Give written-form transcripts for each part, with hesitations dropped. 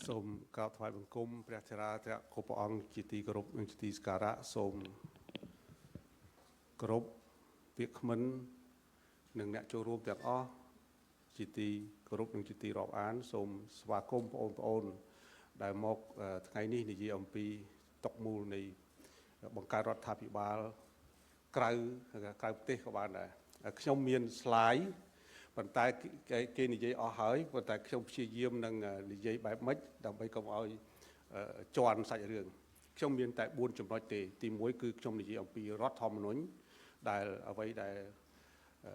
សូមកោតថ្វាយបង្គំព្រះធរាធរគ្រប់ព្រះអង្គជាទីគោរពនិងជាទីសក្ការៈសូមគោរពពាក្យខ្មិននិងអ្នកចូលរួមទាំងអស់ជាទីគោរពនិងជាទីរាប់អានសូមស្វាគមន៍បងប្អូនដែលមកថ្ងៃនេះនិយាយអំពីតុកមូលនៃបង្កើតរដ្ឋាភិបាលក្រៅប្រទេសក៏បានដែរខ្ញុំមាន slide ប៉ុន្តែគេនិយាយអស់ហើយប៉ុន្តែខ្ញុំព្យាយាមនឹងនិយាយបែបម៉េចដើម្បីកុំឲ្យជន់សាច់រឿងខ្ញុំមានតែ4ចំណុចទេទី1គឺខ្ញុំនិយាយអំពីរដ្ឋធម្មនុញ្ញដែលអ្វីដែល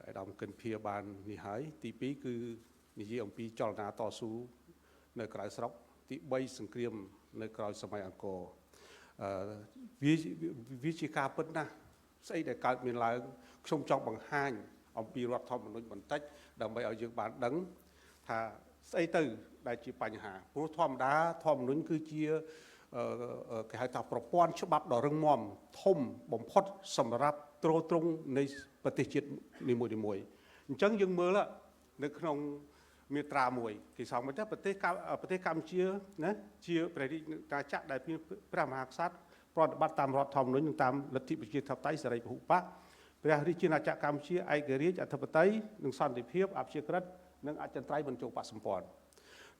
អាដាមកិនភៀបាននេះហើយទី2គឺនិយាយអំពីចលនាតស៊ូនៅក្រៅស្រុកទី3សង្គ្រាមនៅក្រោយសម័យអង្គរវាជាការពិតណាស់ស្អីដែលកើតមានឡើងខ្ញុំចង់បង្ហាញអំពីរដ្ឋធម្មនុញ្ញបន្តិចដើម្បីឲ្យយើងបានដឹងថាស្អីទៅដែលជាបញ្ហាព្រោះធម្មតាធម្មនុញ្ញគឺជាគេហៅថាប្រព័ន្ធច្បាប់ដ៏រឹងមាំធំបំផុតសម្រាប់ទ្រទ្រង់នៃប្រទេសជាតិនីមួយៗអញ្ចឹងយើងមើលនៅក្នុងមាត្រា1គេសង្កេតថាប្រទេសកម្ពុជាណាជាព្រះរាជាណាចក្រដែលមានព្រះមហាក្សត្រប្រតិបត្តិតាមរដ្ឋធម្មនុញ្ញនិងតាមលទ្ធិប្រជាធិបតេយ្យសេរីពហុបកព្រះរាជាណាចក្រកម្ពុជាឯករាជ្យអធិបតេយ្យនិងសន្តិភាពអព្យាក្រឹតនិងអចិន្ត្រៃយ៍មិនចូលបកសម្ព័ន្ធ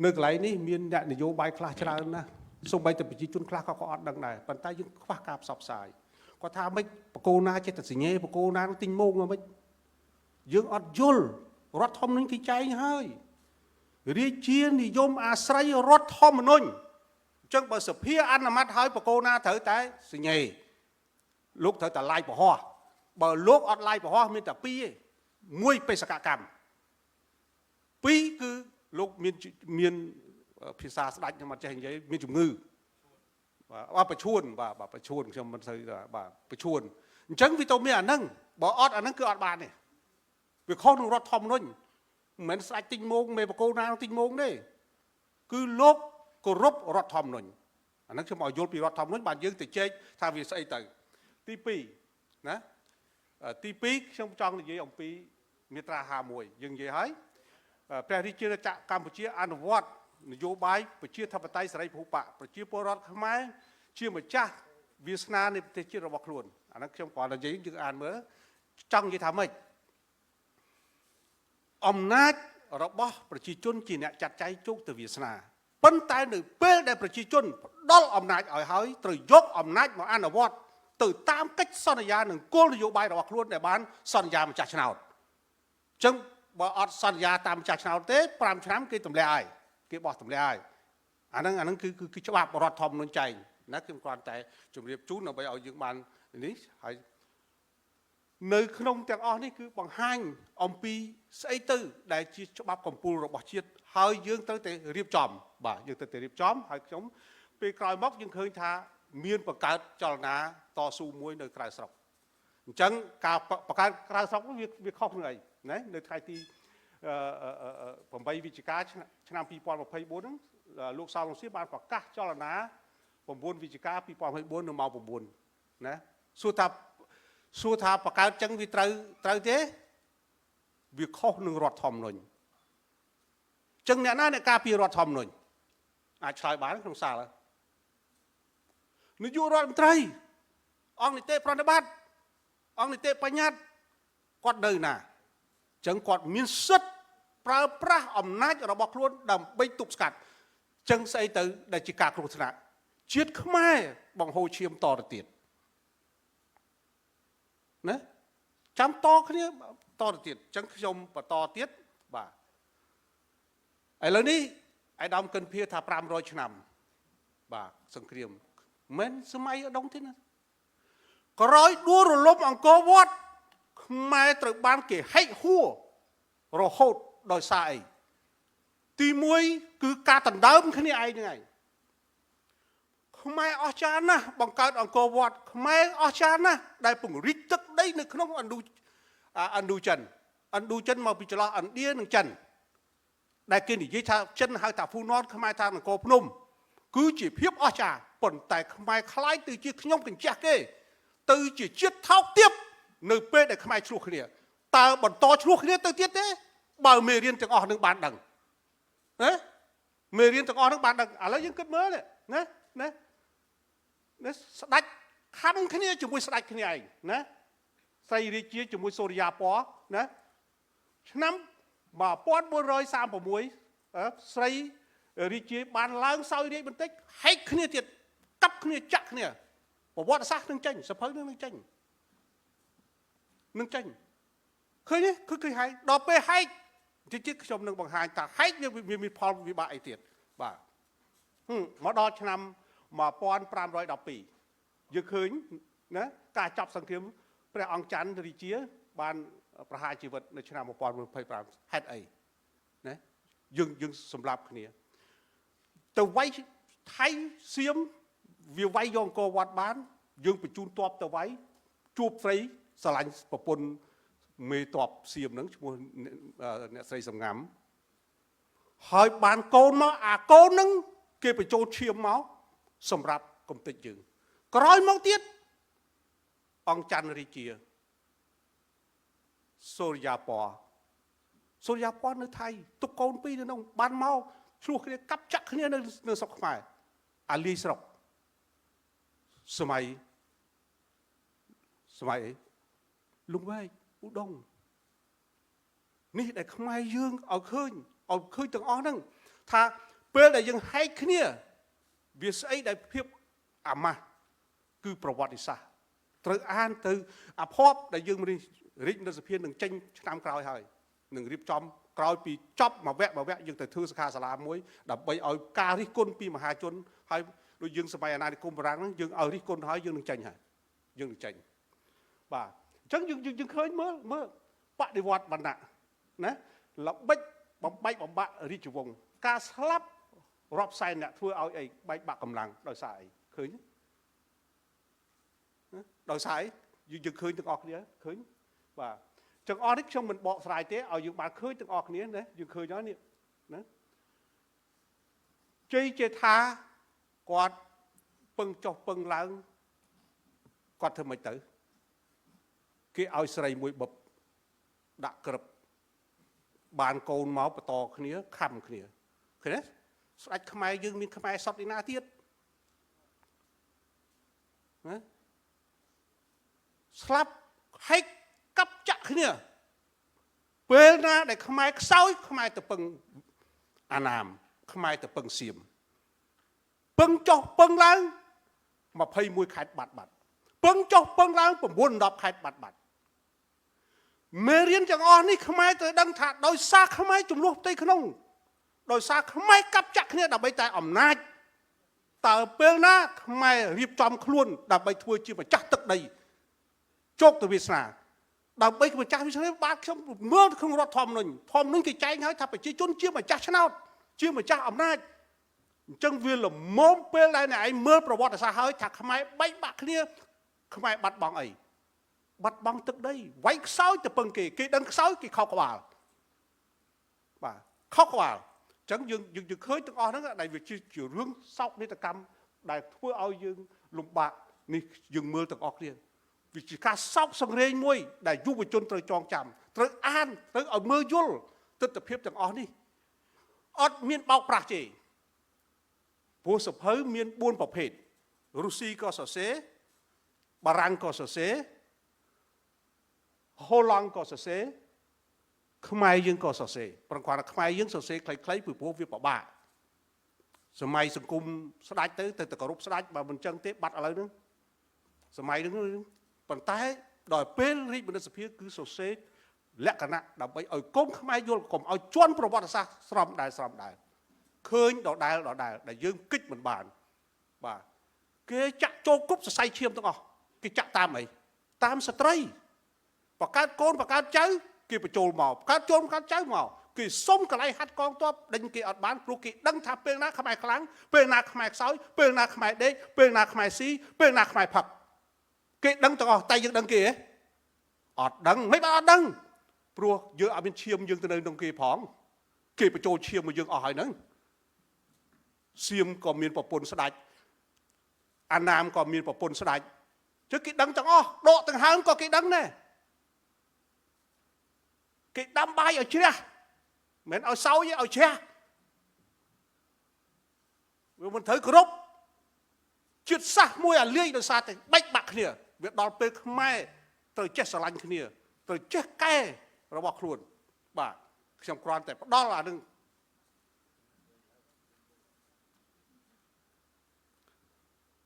នៅកន្លែងនេះមានអ្នកនយោបាយខ្លះច្រើនណាស់សូម្បីតែប្រជាជនខ្លះក៏អត់ដឹងដែរប៉ុន្តែយើងខ្វះការផ្សព្វផ្សាយគាត់ថាមិនបកគោណាចេះតែសញ្ញេបកគោណានឹងទិញមកមិនយើងអត់យល់រដ្ឋធម្មនុញ្ញគេចែងហើយរាជានិយមអាស្រ័យរដ្ឋធម្មនុញ្ញអញ្ចឹងបើសភាអនុម័តហើយបកគោណាត្រូវតែសញ្ញេលោកត្រូវតែឡាយប្រហោះបើលោកអត់ឡាយប្រហោះមានតែ2ទេ1បេសកកម្ម2គឺលោកមានភាសាស្ដេចខ្ញុំអត់ចេះនិយាយមានជំងឺបាទប្រឈួនបាទប្រឈួនខ្ញុំមិនសូវបាទប្រឈួនអញ្ចឹងវាទៅមានអាហ្នឹងបើអត់អាហ្នឹងគឺអត់បានទេវាខុសនឹងរដ្ឋធម្មនុញ្ញមិនមែនស្ដេចទិញមកមេបកគោណាទិញមកទេគឺលោកគោរពរដ្ឋធម្មនុញ្ញអាហ្នឹងខ្ញុំឲ្យយល់ពីរដ្ឋធម្មនុញ្ញបានយើងទៅជែកថាវាស្អីទៅទី2ណាទី2ខ្ញុំចង់និយាយអំពីមាត្រា51យើងនិយាយហើយព្រះរាជាណាចក្រកម្ពុជាអនុវត្តនយោបាយប្រជាធិបតេយ្យសេរីពហុបកប្រជាពលរដ្ឋខ្មែរជាម្ចាស់វាសនានៃប្រទេសជាតិរបស់ខ្លួនអាហ្នឹងខ្ញុំគ្រាន់តែនិយាយយើងអានមើលចង់និយាយថាម៉េចអំណាចរបស់ប្រជាជនជាអ្នកចាត់ចែងជោគទៅវាសនាប៉ុន្តែនៅពេលដែលប្រជាជនផ្ដល់អំណាចឲ្យហើយត្រូវយកអំណាចមកអនុវត្តទៅតាមកិច្ចសន្យានិងគោលនយោបាយរបស់ខ្លួនដែលបានសន្យាម្ចាស់ឆ្នោតអញ្ចឹងបើអត់សន្យាតាមម្ចាស់ឆ្នោតទេ5ឆ្នាំគេទម្លាក់ហើយគេបោះទម្លាក់ហើយអាហ្នឹងគឺច្បាប់រដ្ឋធម្មនុញ្ញចែងណាខ្ញុំគ្រាន់តែជម្រាបជូនដើម្បីឲ្យយើងបាននេះហើយនៅក្នុងទាំងអស់នេះគឺបង្ហាញអំពីស្អីទៅដែលជាច្បាប់កម្ពុជារបស់ជាតិហើយយើងត្រូវតែរៀបចំបាទយើងត្រូវតែរៀបចំហើយខ្ញុំពេលក្រោយមកយើងឃើញថាមានបង្កើតចលនាតស៊ូមួយនៅក្រៅស្រុកអញ្ចឹងការបង្កើតក្រៅស្រុកវាខុសនឹងអីណានៅថ្ងៃទី8វិច្ឆិកាឆ្នាំ2024ហ្នឹងលោកសោមរង្ស៊ីបានប្រកាសចលនា9វិច្ឆិកា2024នៅម៉ោង9ណាសួរថាបង្កើតចឹងវាត្រូវទេវាខុសនឹងរដ្ឋធម្មនុញ្ញចឹងអ្នកណាអ្នកការពាររដ្ឋធម្មនុញ្ញអាចឆ្លើយបានក្នុងសាលនាយករដ្ឋមន្ត្រីអង្គនីតិប្រតិបត្តិអង្គនីតិបញ្ញត្តិគាត់នៅណាចឹងគាត់មានសិទ្ធិប្រើប្រាស់អំណាចរបស់ខ្លួនដើម្បីទប់ស្កាត់ចឹងស្អីទៅដែលជាការគ្រោះថ្នាក់ជាតិខ្មែរបង្ហូរឈាមតទៅទៀតណាចាំតគ្នាតទៅទៀតចឹងខ្ញុំបន្តទៀតបាទឥឡូវនេះអាដាមកិនភៀថា500ឆ្នាំបាទសង្គ្រាមមិនសម័យឧដុង្គទេណាក្រោយដួលរលំអង្គរវត្តខ្មែរត្រូវបានគេហិចហួររហូតដោយសារអីទី1គឺការដណ្ដើមគ្នាឯងហ្នឹងឯងខ្មែរអស្ចារ្យណាស់បង្កើតអង្គរវត្តខ្មែរអស្ចារ្យណាស់ដែលពង្រីកទឹកដីនៅក្នុងឥណ្ឌូចិនមកពីចន្លោះឥណ្ឌានិងចិនដែលគេនិយាយថាចិនហៅថាហ្វូណនខ្មែរថាអង្គរភ្នំគឺជាភាពអស្ចារ្យប៉ុន្តែខ្មែរខ្លាយទៅជាខ្ញុំកញ្ចះគេទៅជាជាតិថោកទាបនៅពេលដែលខ្មែរឆ្លោះគ្នាតើបន្តឆ្លោះគ្នាទៅទៀតទេបើមេរៀនទាំងអស់នឹងបានដឹងណា មេរៀនទាំងអស់ហ្នឹងបានដឹងឥឡូវយើងគិតមើលណាស្ដេចខំគ្នាជាមួយស្ដេចគ្នាឯងណាស្រីរាជាជាមួយសូរិយាពណ៌ណាឆ្នាំ1436ស្រីរាជាបានឡើងសោយរាជបន្តិចហែកគ្នាទៀតកាប់គ្នាចាក់គ្នាប្រវត្តិសាស្ត្រនឹងចេញសភៅនឹងចេញឃើញទេគឺហែកដល់ពេលហែកតិចខ្ញុំនឹងបង្ហាញថាហែកវាមានផលវិបាកអីទៀតបាទមកដល់ឆ្នាំ1512យើងឃើញណាការចាប់សង្គ្រាមព្រះអង្គច័ន្ទរាជាបានប្រហារជីវិតនៅឆ្នាំ1925ហេតុអីណាយើងសម្លាប់គ្នាទៅវាយថៃសៀមវាវាយយកអង្គរវត្តបានយើងបញ្ជូនទ័ពទៅវាយជួបស្រីស្រឡាញ់ប្រពន្ធមេទ័ពសៀមហ្នឹងឈ្មោះអ្នកស្រីសំងាំហើយបានកូនមកអាកូនហ្នឹងគេបញ្ចូលឈាមមកសម្រាប់កំទេចយើងក្រោយមកទៀតអង្គច័ន្ទរាជាសូរិយាពណ៌នៅថៃទុកកូនពីរនៅនោះបានមកឆ្លោះគ្នាកាប់ចាក់គ្នានៅស្រុកខ្មែរអាលីស្រុកសម័យលំវែកឧដុង្គនេះដែលខ្មែរយើងឲ្យឃើញទាំងអស់ហ្នឹងថាពេលដែលយើងហែកគ្នាវាស្អីដែលភាពអាម៉ាស់គឺប្រវត្តិសាស្ត្រត្រូវអានទៅអាភ័ព្វដែលយើងរាជរដ្ឋសភានឹងចេញឆ្នាំក្រោយហើយនឹងរៀបចំក្រោយពីចប់មួយវគ្គយើងទៅធ្វើសិក្ខាសាលាមួយដើម្បីឲ្យការរិះគន់ពីមហាជនហើយដូចយើងសម័យអាណានិគមបារាំងហ្នឹងយើងឲ្យរិះគន់ហើយយើងនឹងចេញហើយយើងនឹងចេញបាទអញ្ចឹងយើងឃើញមើលបដិវត្តបណ្ណៈណាល្បិចបំបែកបំបាក់រាជវង្សការស្លាប់រាប់សែនអ្នកធ្វើឲ្យអីបែកបាក់កម្លាំងដោយសារអីឃើញដោយសារអីយើងឃើញទាំងអស់គ្នាឃើញបាទទាំងអស់នេះខ្ញុំមិនបកស្រាយទេឲ្យយើងបានឃើញទាំងអស់គ្នាណាយើងឃើញហើយនេះណាជ័យចេថាគាត់ពឹងចុះពឹងឡើងគាត់ធ្វើម៉េចទៅគេឲ្យស្រីមួយបបដាក់ក្រឹបបានកូនមកបន្តគ្នាខំគ្នាឃើញទេស្ដេចខ្មែរយើងមានខ្មែរសតឯណាទៀតណាស្លាប់ហែកកាប់ចាក់គ្នាពេលណាដែលខ្មែរខ្សោយខ្មែរទៅពឹងអាណាមខ្មែរទៅពឹងសៀមពឹងចុះពឹងឡើង21ខេត្តបាត់ពឹងចុះពឹងឡើង9 10ខេត្តបាត់មេរៀនទាំងអស់នេះខ្មែរត្រូវដឹងថាដោយសារខ្មែរចំនួនផ្ទៃក្នុងដោយសារខ្មែរកាប់ចាក់គ្នាដើម្បីតែអំណាចតើពេលណាខ្មែររៀបចំខ្លួនដើម្បីធ្វើជាម្ចាស់ទឹកដីជោគទៅវាសនាដើម្បីម្ចាស់វាសនាបាទខ្ញុំមើលក្នុងរដ្ឋធម្មនុញ្ញគេចែងឲ្យថាប្រជាជនជាម្ចាស់ឆ្នោតជាម្ចាស់អំណាចអញ្ចឹងវាល្មមពេលដែលអ្នកឯងមើលប្រវត្តិសាស្ត្រហើយថាខ្មែរបែកបាក់គ្នាខ្មែរបាត់បង់អីបាត់បង់ទឹកដីវាយខ្សោយទៅពឹងគេដឹងខ្សោយគេខោក្បាលបាទខោក្បាលអញ្ចឹងយើងឃើញទាំងអស់ហ្នឹងដែលវាជារឿងសោកនាដកម្មដែលធ្វើឲ្យយើងលំបាកនេះយើងមើលទាំងអស់គ្នាវាជាការសោកសង្រេងមួយដែលយុវជនត្រូវចងចាំត្រូវអានត្រូវឲ្យមើលយល់ទស្សនវិជ្ជាទាំងអស់នេះអត់មានបោកប្រាស់ទេព្រោះសភៅមាន4ប្រភេទរុស្ស៊ីក៏សរសេរបារាំងក៏សរសេរហូឡង់ក៏សរសេរខ្មែរយើងក៏សរសេរប្រហែលខ្មែរយើងសរសេរខ្លីៗពីព្រោះវាពិបាកសម័យសង្គមស្ដេចទៅគោរពស្ដេចបើមិនចឹងទេបាត់ឥឡូវហ្នឹងសម័យហ្នឹងប៉ុន្តែដល់ពេលរាជបណ្ឌិតសភាគឺសរសេរលក្ខណៈដើម្បីឲ្យកុំខ្មែរយល់កុំឲ្យជន់ប្រវត្តិសាស្ត្រស្រោមដែលឃើញដដែលដែលយើងគិតមិនបានបាទគេចាក់ចូលគ្រប់សរសៃឈាមទាំងអស់គេចាក់តាមអីតាមស្ត្រីបង្កើតកូនបង្កើតចៅគេបញ្ចូលមកបង្កើតចូនបង្កើតចៅមកគេសុំកន្លែងហាត់កងទ័ពដេញគេអត់បានព្រោះគេដឹងថាពេលណាខ្មែរខ្លាំងពេលណាខ្មែរខ្សោយពេលណាខ្មែរដេកពេលណាខ្មែរស៊ីពេលណាខ្មែរផឹកគេដឹងទាំងអស់តែយើងដឹងគេហ៎អត់ដឹងមិនបានអត់ដឹងព្រោះយើងអត់មានឈាមយើងទៅនៅក្នុងគេផងគេបញ្ចូលឈាមមកយើងអស់ហើយហ្នឹងសៀមក៏មានប្រពន្ធស្ដេចអាណាមក៏មានប្រពន្ធស្ដេចchứ cái đấngទាំងអស់ដកទាំងហើមក៏គេដឹងដែរគេដាំបាយឲ្យជ្រះមិនឲ្យសោយឲ្យជ្រះ មិនត្រូវគោរពជាតិសាសន៍មួយអាលាយដោយសារតែបែកបាក់គ្នាវាដល់ពេលខ្មែរត្រូវចេះស្រឡាញ់គ្នាត្រូវចេះកែរបស់ខ្លួនបាទខ្ញុំគ្រាន់តែផ្ដល់អានឹង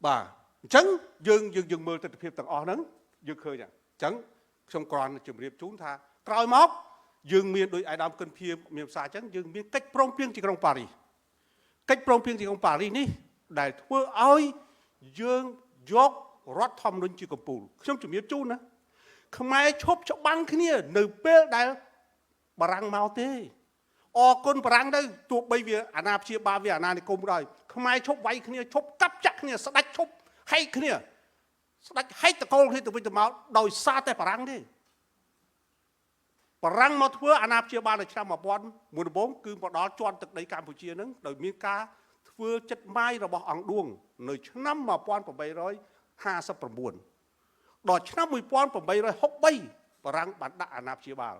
បាទអញ្ចឹងយើងមើលទស្សនវិជ្ជាទាំងអស់ហ្នឹងយើងឃើញអញ្ចឹងខ្ញុំគ្រាន់ជម្រាបជូនថាក្រោយមកយើងមានដោយអាយដាមកិនភៀមានភាសាអញ្ចឹងយើងមានកិច្ចព្រមព្រៀងទីក្រុងប៉ារីសកិច្ចព្រមព្រៀងទីក្រុងប៉ារីសនេះដែលធ្វើឲ្យយើងយករដ្ឋធម្មនុញ្ញជាកំពូលខ្ញុំជំរាបជូនណាខ្មែរឈប់ច្បាំងគ្នានៅពេលដែលបារាំងមកទេអរគុណបារាំងទៅទោះបីវាអាណាព្យាបាលវាអាណានិគមក៏ដោយខ្មែរឈប់វាយគ្នាឈប់កាប់ចាក់គ្នាស្ដាច់ឈប់ហែកគ្នាស្ដាច់ហែកតកូលគ្នាទៅវិញទៅមកដោយសារតែបារាំងទេបារាំងមកធ្វើអាណាព្យាបាលនៅឆ្នាំ1000មុនដំបូងគឺមកដល់ជាន់ទឹកដីកម្ពុជានឹងដោយមានការធ្វើចិត្តម៉ាយរបស់អង្គឌួងនៅឆ្នាំ1859ដល់ឆ្នាំ1863បារាំងបានដាក់អាណាព្យាបាល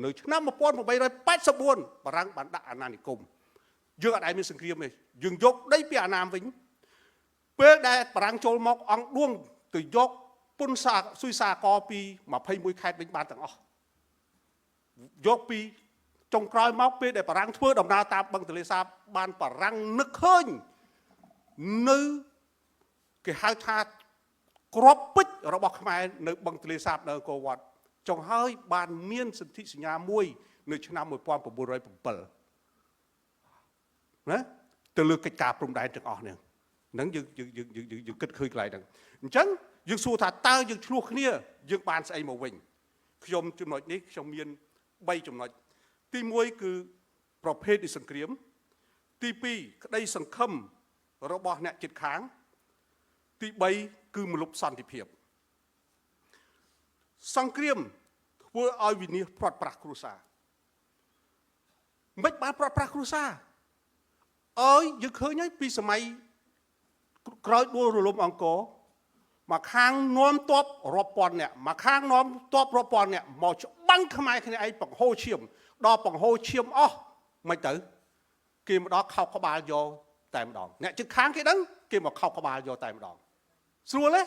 នៅឆ្នាំ1884បារាំងបានដាក់អាណានិគមយើងអត់ដែលមានសង្គ្រាមទេយើងយកដីពីអាណាមវិញពេលដែលបារាំងចូលមកអង្គឌួងទៅយកពន្ធសាស៊ុយសាកពី21ខេត្តវិញបានទាំងអស់យកពីចុងក្រោយមកពេលដែលបារាំងធ្វើដំណើរតាមបឹងទន្លេសាបបានបារាំងនឹកឃើញនៅគេហៅថាក្របពេជ្ររបស់ខ្មែរនៅបឹងទន្លេសាបនៅអង្គរវត្តចុងហើយបានមានសន្ធិសញ្ញាមួយនៅឆ្នាំ1907ណាទៅលើកិច្ចការព្រំដែនទាំងអស់នេះហ្នឹងយើងគិតឃើញកន្លែងហ្នឹងអញ្ចឹងយើងសួរថាតើយើងឆ្លោះគ្នាយើងបានស្អីមកវិញខ្ញុំចំណុចនេះខ្ញុំមាន3ចំណុចទី1គឺប្រភេទនៃសង្គ្រាមទី2ក្តីសង្ឃឹមរបស់អ្នកជិតខាងទី3គឺមលុបសន្តិភាពសង្គ្រាមធ្វើឲ្យវិនាសព្រាត់ប្រាសគ្រួសារមិនបានព្រាត់ប្រាសគ្រួសារអើយយើងឃើញហើយពីសម័យក្រោយដួលរលំអង្គរមកខាងនាំទ័ពរាប់ពាន់អ្នកមកខាងនាំទ័ពរាប់ពាន់អ្នកមកច្បាំងខ្មែរគ្នាឯងបង្ហូរឈាមដល់បង្ហូរឈាមអស់មិនទៅគេមកដល់ខោកក្បាលយកតែម្ដងអ្នកជិតខាងគេដឹងគេមកខោកក្បាលយកតែម្ដងស្រួលទេ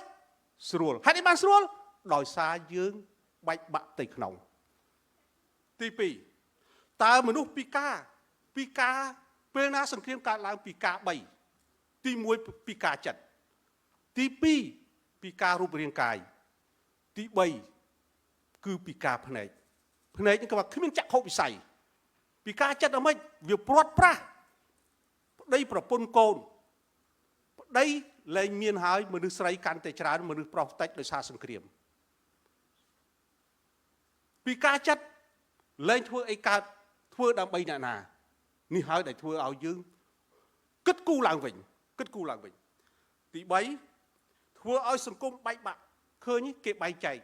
ស្រួលហេតុអីបានស្រួលដោយសារយើងបែកបាក់ផ្ទៃក្នុងទី2តើមនុស្សពីការពេលណាសង្គ្រាមកើតឡើងពីការ3ទី1ពីការចិត្តទី2ពីការរូបរាងកាយទី3គឺពីការភ្នែកនេះគេថាគ្មានចក្ខុវិស័យពីការចិត្តអីមិនវាព្រាត់ប្រាសប្តីប្រពន្ធកូនប្តីលែងមានហើយមនុស្សស្រីកាន់តែច្រើនមនុស្សប្រុសតិចដោយសារសង្គ្រាមពីការចិត្តលែងធ្វើអីកើតធ្វើដើម្បីអ្នកណានេះហើយដែលធ្វើឲ្យយើងគិតគូរឡើងវិញទី3ធ្វើឲ្យសង្គមបែកបាក់ឃើញគេបែកចែក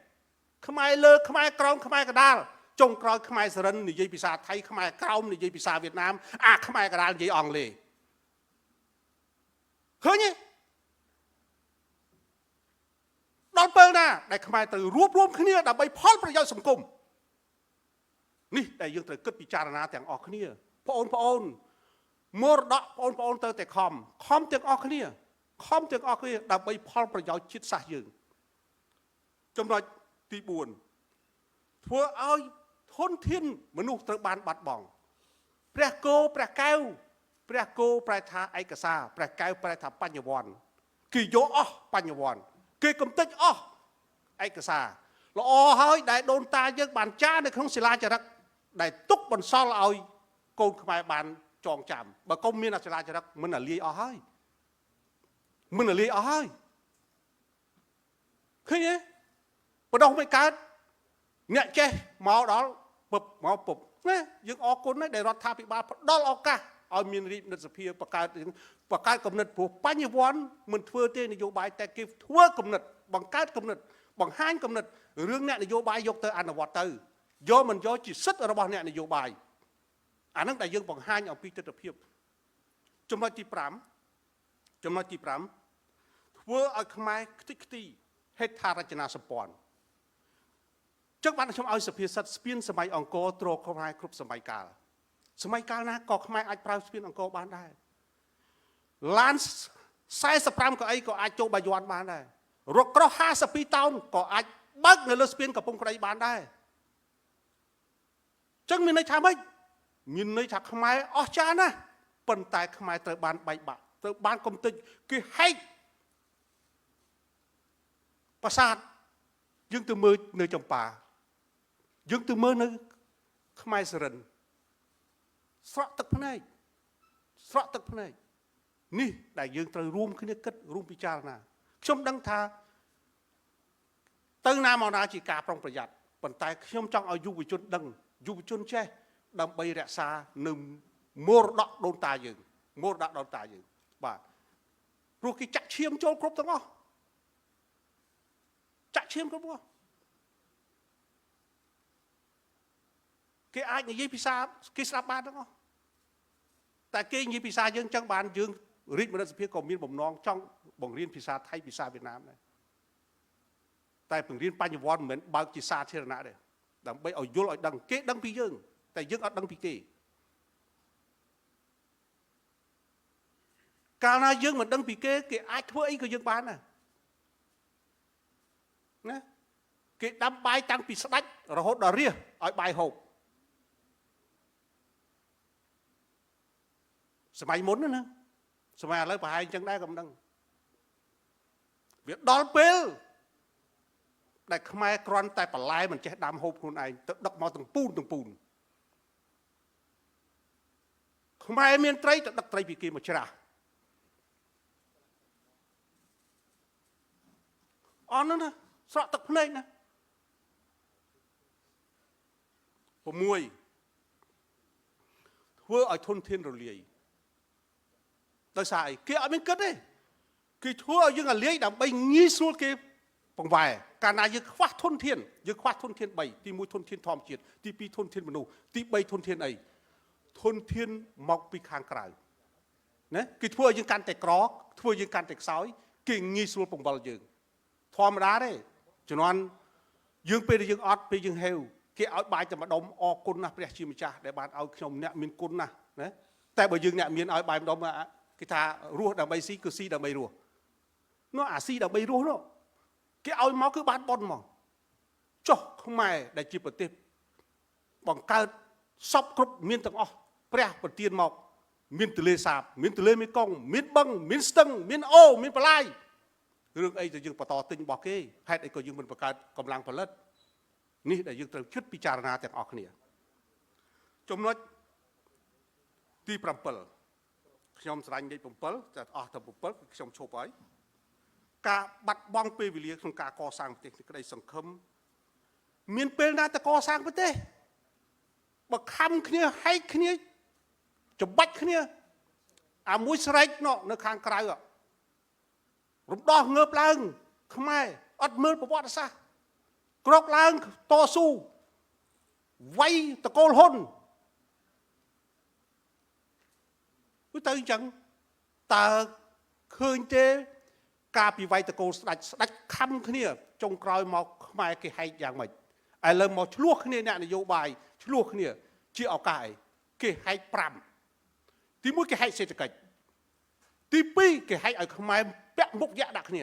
ខ្មែរលើខ្មែរក្រោមខ្មែរកណ្ដាលចុងក្រោយខ្មែរសរិននិយាយភាសាថៃខ្មែរក្រោមនិយាយភាសាវៀតណាមអាខ្មែរកណ្ដាលនិយាយអង់គ្លេសឃើញទេដល់ពេលណាដែលខ្មែរត្រូវរួបរวมគ្នាដើម្បីផលប្រយោជន៍សង្គមនេះដែលយើងត្រូវគិតពិចារណាទាំងអស់គ្នាបងប្អូនមរតកបងប្អូនទៅតែខំទាំងអស់គ្នាដើម្បីផលប្រយោជន៍ជាតិសាសន៍យើងចំណុចទី4ធ្វើឲ្យធនធានមនុស្សត្រូវបានបាត់បង់ព្រះគោព្រះកែវព្រះគោប្រែថាឯកសារព្រះកែវប្រែថាបញ្ញវន្តគេយកអស់បញ្ញវន្តគេកំទេចអស់ឯកសារល្អហើយដែលដូនតាយើងបានចារនៅក្នុងសិលាចារឹកដែលទុកបន្សល់ឲ្យកូនខ្មែរបានចងចាំបើកុំមានសិលាចារឹកមិនលាយអស់ហើយឃើញទេបដោះមិនកើតអ្នកចេះមកដល់មកពុបណាយើងអរគុណណាស់ដែលរដ្ឋាភិបាលផ្ដល់ឱកាសឲ្យមានរាជនិតសភាបង្កើតគំនិតព្រោះបញ្ញវន្តមិនធ្វើទេនយោបាយតែគេធ្វើគំនិតបង្កើតគំនិតបង្ហាញគំនិតរឿងអ្នកនយោបាយយកទៅអនុវត្តទៅយកមិនយកជាសិទ្ធិរបស់អ្នកនយោបាយអាហ្នឹងដែលយើងបង្ហាញអំពីទស្សនវិជ្ជាចំណុចទី5ធ្វើឲ្យខ្មែរខ្ទេចខ្ទីហេដ្ឋារចនាសម្ព័ន្ធចឹងបានខ្ញុំឲ្យសភាសិទ្ធស្ពានសម័យអង្គរទ្រខ្មែរគ្រប់សម័យកាលណាក៏ខ្មែរអាចប្រើស្ពានអង្គរបានដែរ ឡាន45ក៏អីក៏អាចចូលបាយ័នបានដែររកក្រោះ52តោនក៏អាចបើកនៅលើស្ពានកំពង់ក្រីបានដែរចឹងមានន័យថាម៉េចមានន័យថាខ្មែរអស់ចាណាស់ប៉ុន្តែខ្មែរត្រូវបានបែកបាក់ត្រូវបានកំទេចគេហែកប្រាសាទយើងទៅមើលនៅចម្ប៉ាយើងទៅមើលនៅខ្មែរសរិនស្រក់ទឹកភ្នែកនេះដែលយើងត្រូវរួមគ្នាគិតរួមពិចារណាខ្ញុំដឹងថាទៅណាមកណាជាការប្រុងប្រយ័ត្នប៉ុន្តែខ្ញុំចង់ឲ្យយុវជនដឹងយុវជនចេះដើម្បីរក្សានៅមរតកដូនតាយើងបាទព្រោះគេចាក់ឈាមចូលគ្រប់ទាំងអស់ចាក់ឈាមគ្រប់ទាំងអស់គេអាចនិយាយភាសាគេស្ដាប់បានទាំងអស់តែគេនិយាយភាសាយើងចឹងបានយើងរាជមនសិភាពក៏មានបំណងចង់បង្រៀនភាសាថៃភាសាវៀតណាមដែរតែបង្រៀនបញ្ញវន្តមិនមែនបើកជាសាធារណៈទេដើម្បីឲ្យយល់ឲ្យដឹងគេដឹងពីយើងតែយើងអត់ដឹងពីគេកាលណាយើងមិនដឹងពីគេគេអាចធ្វើអីក៏យើងបានដែរណាគេដាំបាយតាំងពីស្ដាច់រហូតដល់រាសឲ្យបាយហូបសម័យមុនណាសម័យឥឡូវប្រហែលអញ្ចឹងដែរក៏មិនដឹងវាដល់ពេលដែលខ្មែរគ្រាន់តែបន្លែមិនចេះដាំហូបខ្លួនឯងទៅដឹកមកទាំងពូនខ្មែរមានត្រីទៅដឹកត្រីពីគេមកច្រាស់អស់នោះណាស្រក់ទឹកភ្នែកណា6ធ្វើឲ្យធនធានរលាយដោយសារអីគេអត់មានគិតទេគេធ្វើឲ្យយើងរលាយដើម្បីងាយស្រួលគេបង្វែរកាលណាយើងខ្វះធនធានយើងខ្វះធនធាន3ទី1ធនធានធម្មជាតិទី2ធនធានមនុស្សទី3ធនធានអីធនធានមកពីខាងក្រៅណាគេធ្វើឲ្យយើងកាន់តែក្រធ្វើយើងកាន់តែខ្សោយគេងាយស្រួលបង្វិលយើងធម្មតាទេជំនាន់យើងពេលដែលយើងអត់ពេលយើងហេវគេឲ្យបាយតែម្ដុំអរគុណណាស់ព្រះជាម្ចាស់ដែលបានឲ្យខ្ញុំអ្នកមានគុណណាស់ណាតែបើយើងអ្នកមានឲ្យបាយម្ដុំគេថារស់ដើម្បីស៊ីគឺស៊ីដើម្បីរស់នោះអាស៊ីដើម្បីរស់នោះគេឲ្យមកគឺបានប៉ុនមកចុះខ្មែរដែលជាប្រទេសបង្កើតសពគ្រប់មានទាំងអស់ព្រះប្រទានមកមានទន្លេសាបមានទន្លេមេគង្គមានបឹងមានស្ទឹងមានអូរមានបលាយរឿងអីទៅយើងបន្តទិញរបស់គេហេតុអីក៏យើងមិនបង្កើតកម្លាំងផលិតនេះដែលយើងត្រូវគិតពិចារណាទាំងអស់គ្នាចំណុចទី7ខ្ញុំស្រឡាញ់លេខ7តែអស់តែ7ខ្ញុំឈប់ហើយការបាត់បង់ពេលវេលាក្នុងការកសាងប្រទេសក្តីសង្ឃឹមមានពេលណាតែកសាងប្រទេសបើខំគ្នាហែកគ្នាចម្បាច់គ្នាអាមួយស្រែកនៅខាងក្រៅរំដោះងើបឡើងខ្មែរអត់មើលប្រវត្តិសាស្ត្រក្រោកឡើងតស៊ូវាយតកូលហ៊ុនទៅអញ្ចឹងតើឃើញទេការពីវាយតកូលស្ដាច់ខំគ្នាចុងក្រោយមកខ្មែរគេហែកយ៉ាងម៉េចឥឡូវមកឆ្លោះគ្នាអ្នកនយោបាយឆ្លោះគ្នាជាឱកាសអីគេហែក5ទី1គេហែកសេដ្ឋកិច្ចទី2គេហែកឲ្យខ្មែរពាក់មុខយៈដាក់គ្នា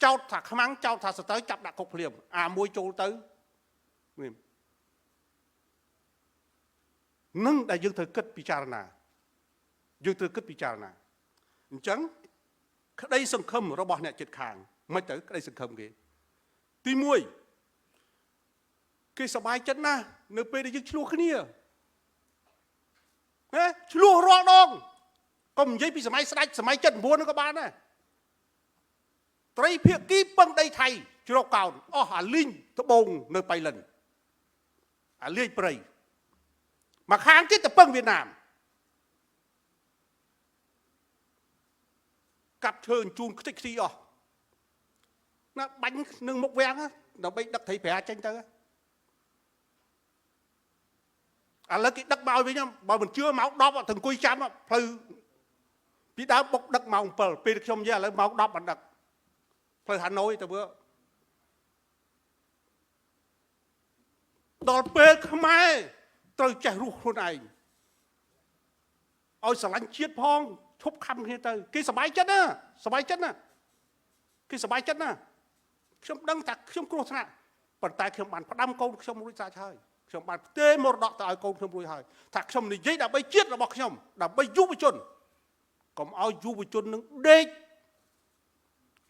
ចោតថាខ្មាំងចោតថាសត្រូវចាប់ដាក់គុកភ្លាមអាមួយចូលទៅនេះនឹងដែលយើងត្រូវគិតពិចារណាអញ្ចឹងក្តីសង្ឃឹមរបស់អ្នកជិតខាងមិនទៅក្តីសង្ឃឹមគេទី1គេសប្បាយចិត្តណាស់នៅពេលដែលយើងឆ្លោះគ្នាឆ្លោះរាល់ដងកុំនិយាយពីសម័យស្ដេចសម័យ79នោះក៏បានដែរត្រីភាគីពឹងដីថៃជ្រកកោនអស់អាលីងត្បូងនៅបៃលិនអាលីងព្រៃមកខាងទៀតទៅពឹងវៀតណាមកាប់ឈើជូនខ្ទេចខ្ទីអស់ណាបាញ់នឹងមុខវាំងដើម្បីដឹកត្រីប្រាចេញទៅឥឡូវគេដឹកមកវិញបើមិនជឿម៉ោង10ទៅអង្គុយចាំផ្លូវពីដើមបុកដឹកម៉ោង7ពេលខ្ញុំនិយាយឥឡូវម៉ោង10បានដឹកផ្លូវហាណូយទៅមើលដល់ពេលខ្មែរត្រូវចេះរស់ខ្លួនឯង ឲ្យស្រឡាញ់ជាតិផងឈប់ខំគ្នាទៅគេសប្បាយចិត្តណាសប្បាយចិត្តណាគេសប្បាយចិត្តណាខ្ញុំដឹងថាខ្ញុំគ្រោះថ្នាក់ប៉ុន្តែខ្ញុំបានផ្ដាំកូនខ្ញុំរួចស្រេចហើយខ្ញុំបានផ្ទេរមរតកទៅឲ្យកូនខ្ញុំរួចហើយថាខ្ញុំនិយាយដើម្បីជាតិរបស់ខ្ញុំដើម្បីយុវជនកុំឲ្យយុវជននឹងដេក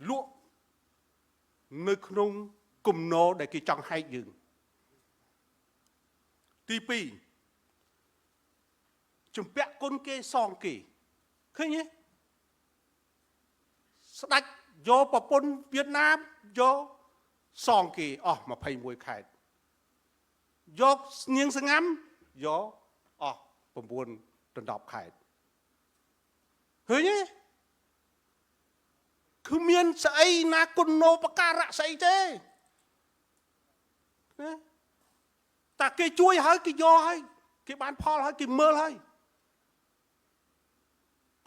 លក់នៅក្នុងគំនរដែលគេចង់ហែកយើងទី2ជំពាក់គុណគេសងគេឃើញទេស្ដេចយកប្រពន្ធវៀតណាមយកសងគេអស់21ខេត្តយកនាងសង្ងាំយកអស់9 10ខេត្តឃើញទេគឺមានស្អីណាគុណោបការៈស្អីទេណាតែគេជួយហើយគេយកហើយគេបានផលហើយគេមើលហើយ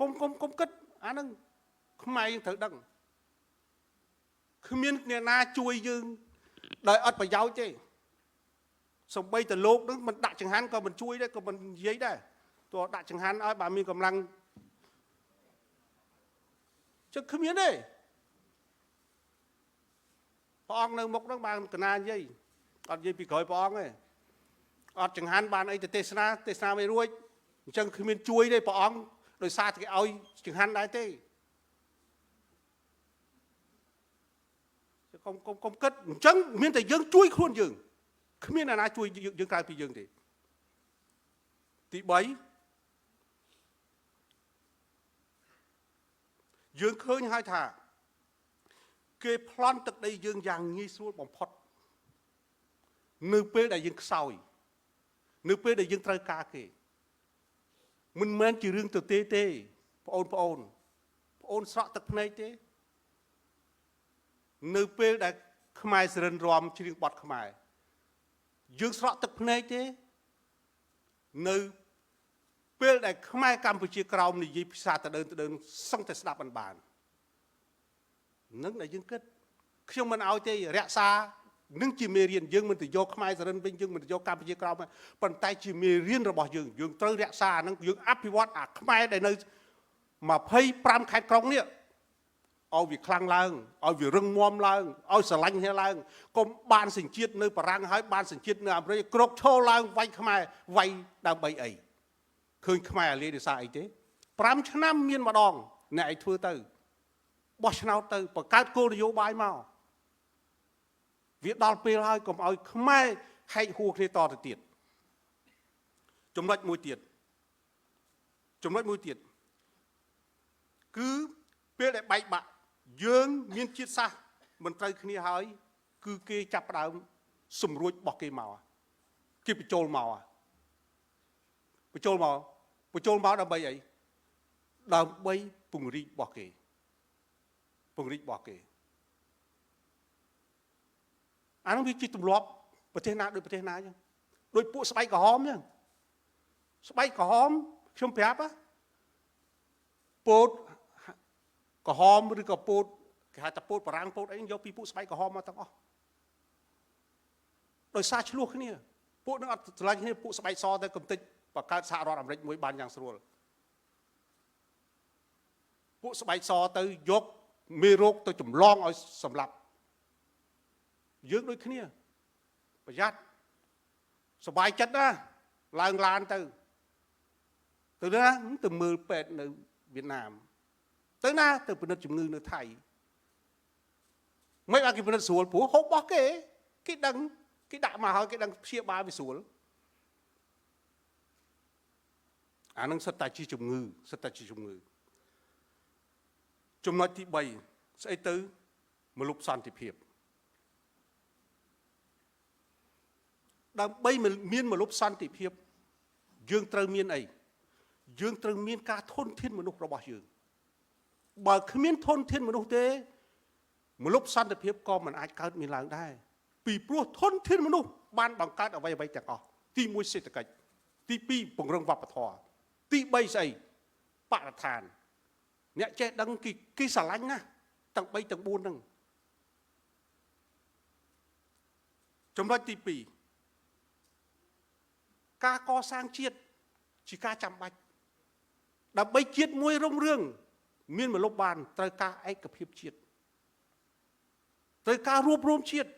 កុំគិតអាហ្នឹងខ្មែរយើងត្រូវដឹងគ្មានអ្នកណាជួយយើងដោយអត់ប្រយោជន៍ទេសំបីតលោកនឹងមិនដាក់ចង្ហាន់ក៏មិនជួយដែរក៏មិននិយាយដែរទោះដាក់ចង្ហាន់ឲ្យបើមានកម្លាំងជឹកគ្មានទេព្រះអង្គនៅមុខហ្នឹងបានកណានិយាយអត់និយាយពីក្រោយព្រះអង្គទេអត់ចង្ហាន់បានអីទៅទេសនាមិនរួចអញ្ចឹងគ្មានជួយទេព្រះអង្គដោយសារតែគេឲ្យចង្ហាន់ដែរទេកុំគិតអញ្ចឹងមានតែយើងជួយខ្លួនយើងគ្មានអ្នកណាជួយយើងក្រៅពីយើងទេទី3យើងឃើញហើយថាគេប្លន់ទឹកដីយើងយ៉ាងងាយស្រួលបំផុតនៅពេលដែលយើងខ្សោយនៅពេលដែលយើងត្រូវការគេមិនមែនជារឿងទៅទេបងប្អូនស្រក់ទឹកភ្នែកទេនៅពេលដែលខ្មែរសរិនរំច្រៀងបទខ្មែរយើងស្រក់ទឹកភ្នែកទេនៅពេលដែលខ្មែរកម្ពុជាក្រោមនិយាយភាសាទៅដើមសឹងតែស្ដាប់មិនបាននឹងដែលយើងគិតខ្ញុំមិនឲ្យទេរក្សានឹងជាមេរៀនយើងមិនទៅយកខ្មែរសរិនវិញយើងមិនទៅយកកម្ពុជាក្រោមប៉ុន្តែជាមេរៀនរបស់យើងត្រូវរក្សាហ្នឹងយើងអភិវឌ្ឍអាខ្មែរដែលនៅ25ខេត្តក្រុងនេះឲ្យវាខ្លាំងឡើងឲ្យវារឹងមាំឡើងឲ្យស្រឡាញ់គ្នាឡើងកុំបានសញ្ជាតិនៅបារាំងហើយបានសញ្ជាតិនៅអាមេរិកក្រោកឈរឡើងវាយខ្មែរវាយដើម្បីអីឃើញខ្មែរអាលីដោយសារអីទេ5ឆ្នាំមានម្ដងអ្នកឯងធ្វើទៅបោះឆ្នោតទៅបង្កើតគោលនយោបាយមកវាដល់ពេលហើយកុំឲ្យខ្មែរហែកហួរគ្នាតទៅទៀតចំណុចមួយទៀតគឺពេលដែលបែកបាក់យើងមានជាតិសាសន៍មិនត្រូវគ្នាហើយគឺគេចាប់ផ្ដើមសម្រួចរបស់គេមកគេបញ្ចូលមកដើម្បីអីដើម្បីពង្រីករបស់គេអានោះវាជាទម្លាប់ប្រទេសណាដូចប្រទេសណាអញ្ចឹងដូចពួកស្បែកក្រហមអញ្ចឹងស្បែកក្រហមខ្ញុំប្រាប់ពោតក្រហមឬក៏ពោតគេហៅថាពោតបារាំងពោតអីយកពីពួកស្បែកក្រហមមកទាំងអស់ដោយសារឆ្លោះគ្នាពួកនឹងអត់ឆ្លាញ់គ្នាពួកស្បែកសទៅកំតិចបង្កើតសហរដ្ឋអាមេរិកមួយបានយ៉ាងស្រួលពួកស្បែកសទៅយកមេរោគទៅចម្លងឲ្យសម្លាប់យើងដូចគ្នាប្រយ័ត្នសុបាយចិត្តណាឡើងឡានទៅណាទៅមើលពេទ្យនៅវៀតណាមទៅណាទៅពិនិត្យជំងឺនៅថៃមិនបានគេពិនិត្យស្រួលព្រោះហូបរបស់គេដឹងគេដាក់មកហើយគេដឹងព្យាបាលវាស្រួលអានឹងសិតតែជាជំងឺចំណុចទី3ស្អីទៅមលុបសន្តិភាពដើម្បីមានមលុបសន្តិភាពយើងត្រូវមានអីយើងត្រូវមានការធនធានមនុស្សរបស់យើងបើគ្មានធនធានមនុស្សទេមលុបសន្តិភាពក៏មិនអាចកើតមានឡើងដែរពីព្រោះធនធានមនុស្សបានបង្កើតអ្វីទាំងអស់ទី1សេដ្ឋកិច្ចទី2ពង្រឹងវប្បធម៌ទី3ស្អីបរិស្ថានអ្នកចេះដឹងគេស្រឡាញ់ណាស់ទាំង3ទាំង4ហ្នឹងចំណុចទី2ការកសាងជាតិជាការចាំបាច់ ដើម្បីជាតិមួយរុងរឿងមានមលុបបានត្រូវការឯកភាពជាតិត្រូវការរួបរวมជាតិ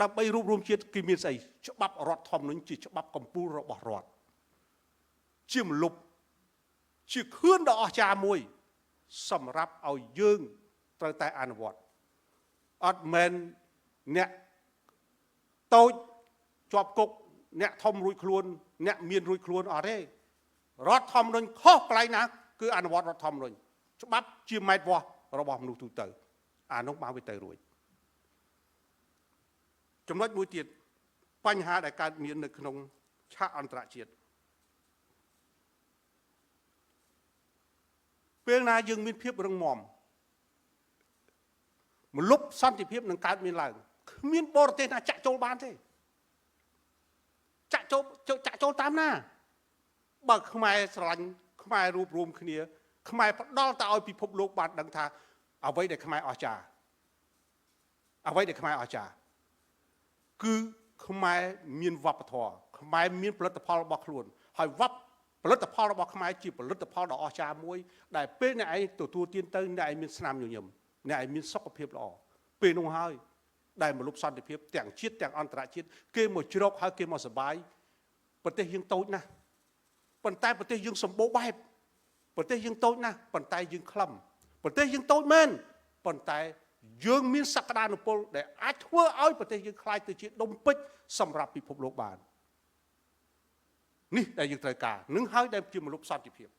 ដើម្បីរួបរวมជាតិគឺមានស្អីច្បាប់រដ្ឋធម្មនុញ្ញជាច្បាប់កម្ពុជារបស់រដ្ឋជាមលុបជាខឿនដ៏អស្ចារ្យមួយសម្រាប់ឲ្យយើងត្រូវតែអនុវត្តអត់មែនអ្នកតូចជាប់គុកអ្នកធំរួចខ្លួនអ្នកមានរួចខ្លួនអត់ទេរដ្ឋធម្មនុញ្ញខុសកន្លែងណាគឺអនុវត្តរដ្ឋធម្មនុញ្ញច្បាប់ជាម៉ែត្រវាស់របស់មនុស្សទូទៅអានោះបានវាទៅរួចចំណុចមួយទៀតបញ្ហាដែលកើតមាននៅក្នុងឆាកអន្តរជាតិពេលណាយើងមានភាពរឹងមាំមលុបសន្តិភាពនឹងកើតមានឡើងគ្មានបរទេសណាចាក់ចូលបានទេចាក់ចូលតាមណាបើខ្មែរស្រឡាញ់ខ្មែររួបរวมគ្នាខ្មែរផ្ដល់ទៅឲ្យពិភពលោកបានដឹងថាអ្វីដែលខ្មែរអស្ចារ្យអ្វីដែលខ្មែរអស្ចារ្យគឺខ្មែរមានវប្បធម៌ខ្មែរមានផលិតផលរបស់ខ្លួនហើយផលិតផលរបស់ខ្មែរជាផលិតផលដ៏អស្ចារ្យមួយដែលពេលអ្នកឯងទទួលទានទៅអ្នកឯងមានស្នាមញញឹមអ្នកឯងមានសុខភាពល្អពេលនោះហើយដែលមលុបសន្តិភាពទាំងជាតិទាំងអន្តរជាតិគេមកជ្រកហើយគេមកសបាយប្រទេសយើងតូចណាស់ប៉ុន្តែប្រទេសយើងសម្បូរបែបប្រទេសយើងតូចណាស់ប៉ុន្តែយើងខ្លឹមប្រទេសយើងតូចមែនប៉ុន្តែយើងមានសក្តានុពលដែលអាចធ្វើឲ្យប្រទេសយើងក្លាយទៅជាដុំពេជ្រសម្រាប់ពិភពលោកបាននេះដែលយើងត្រូវការនឹងហើយដែលជាមលុបសន្តិភាព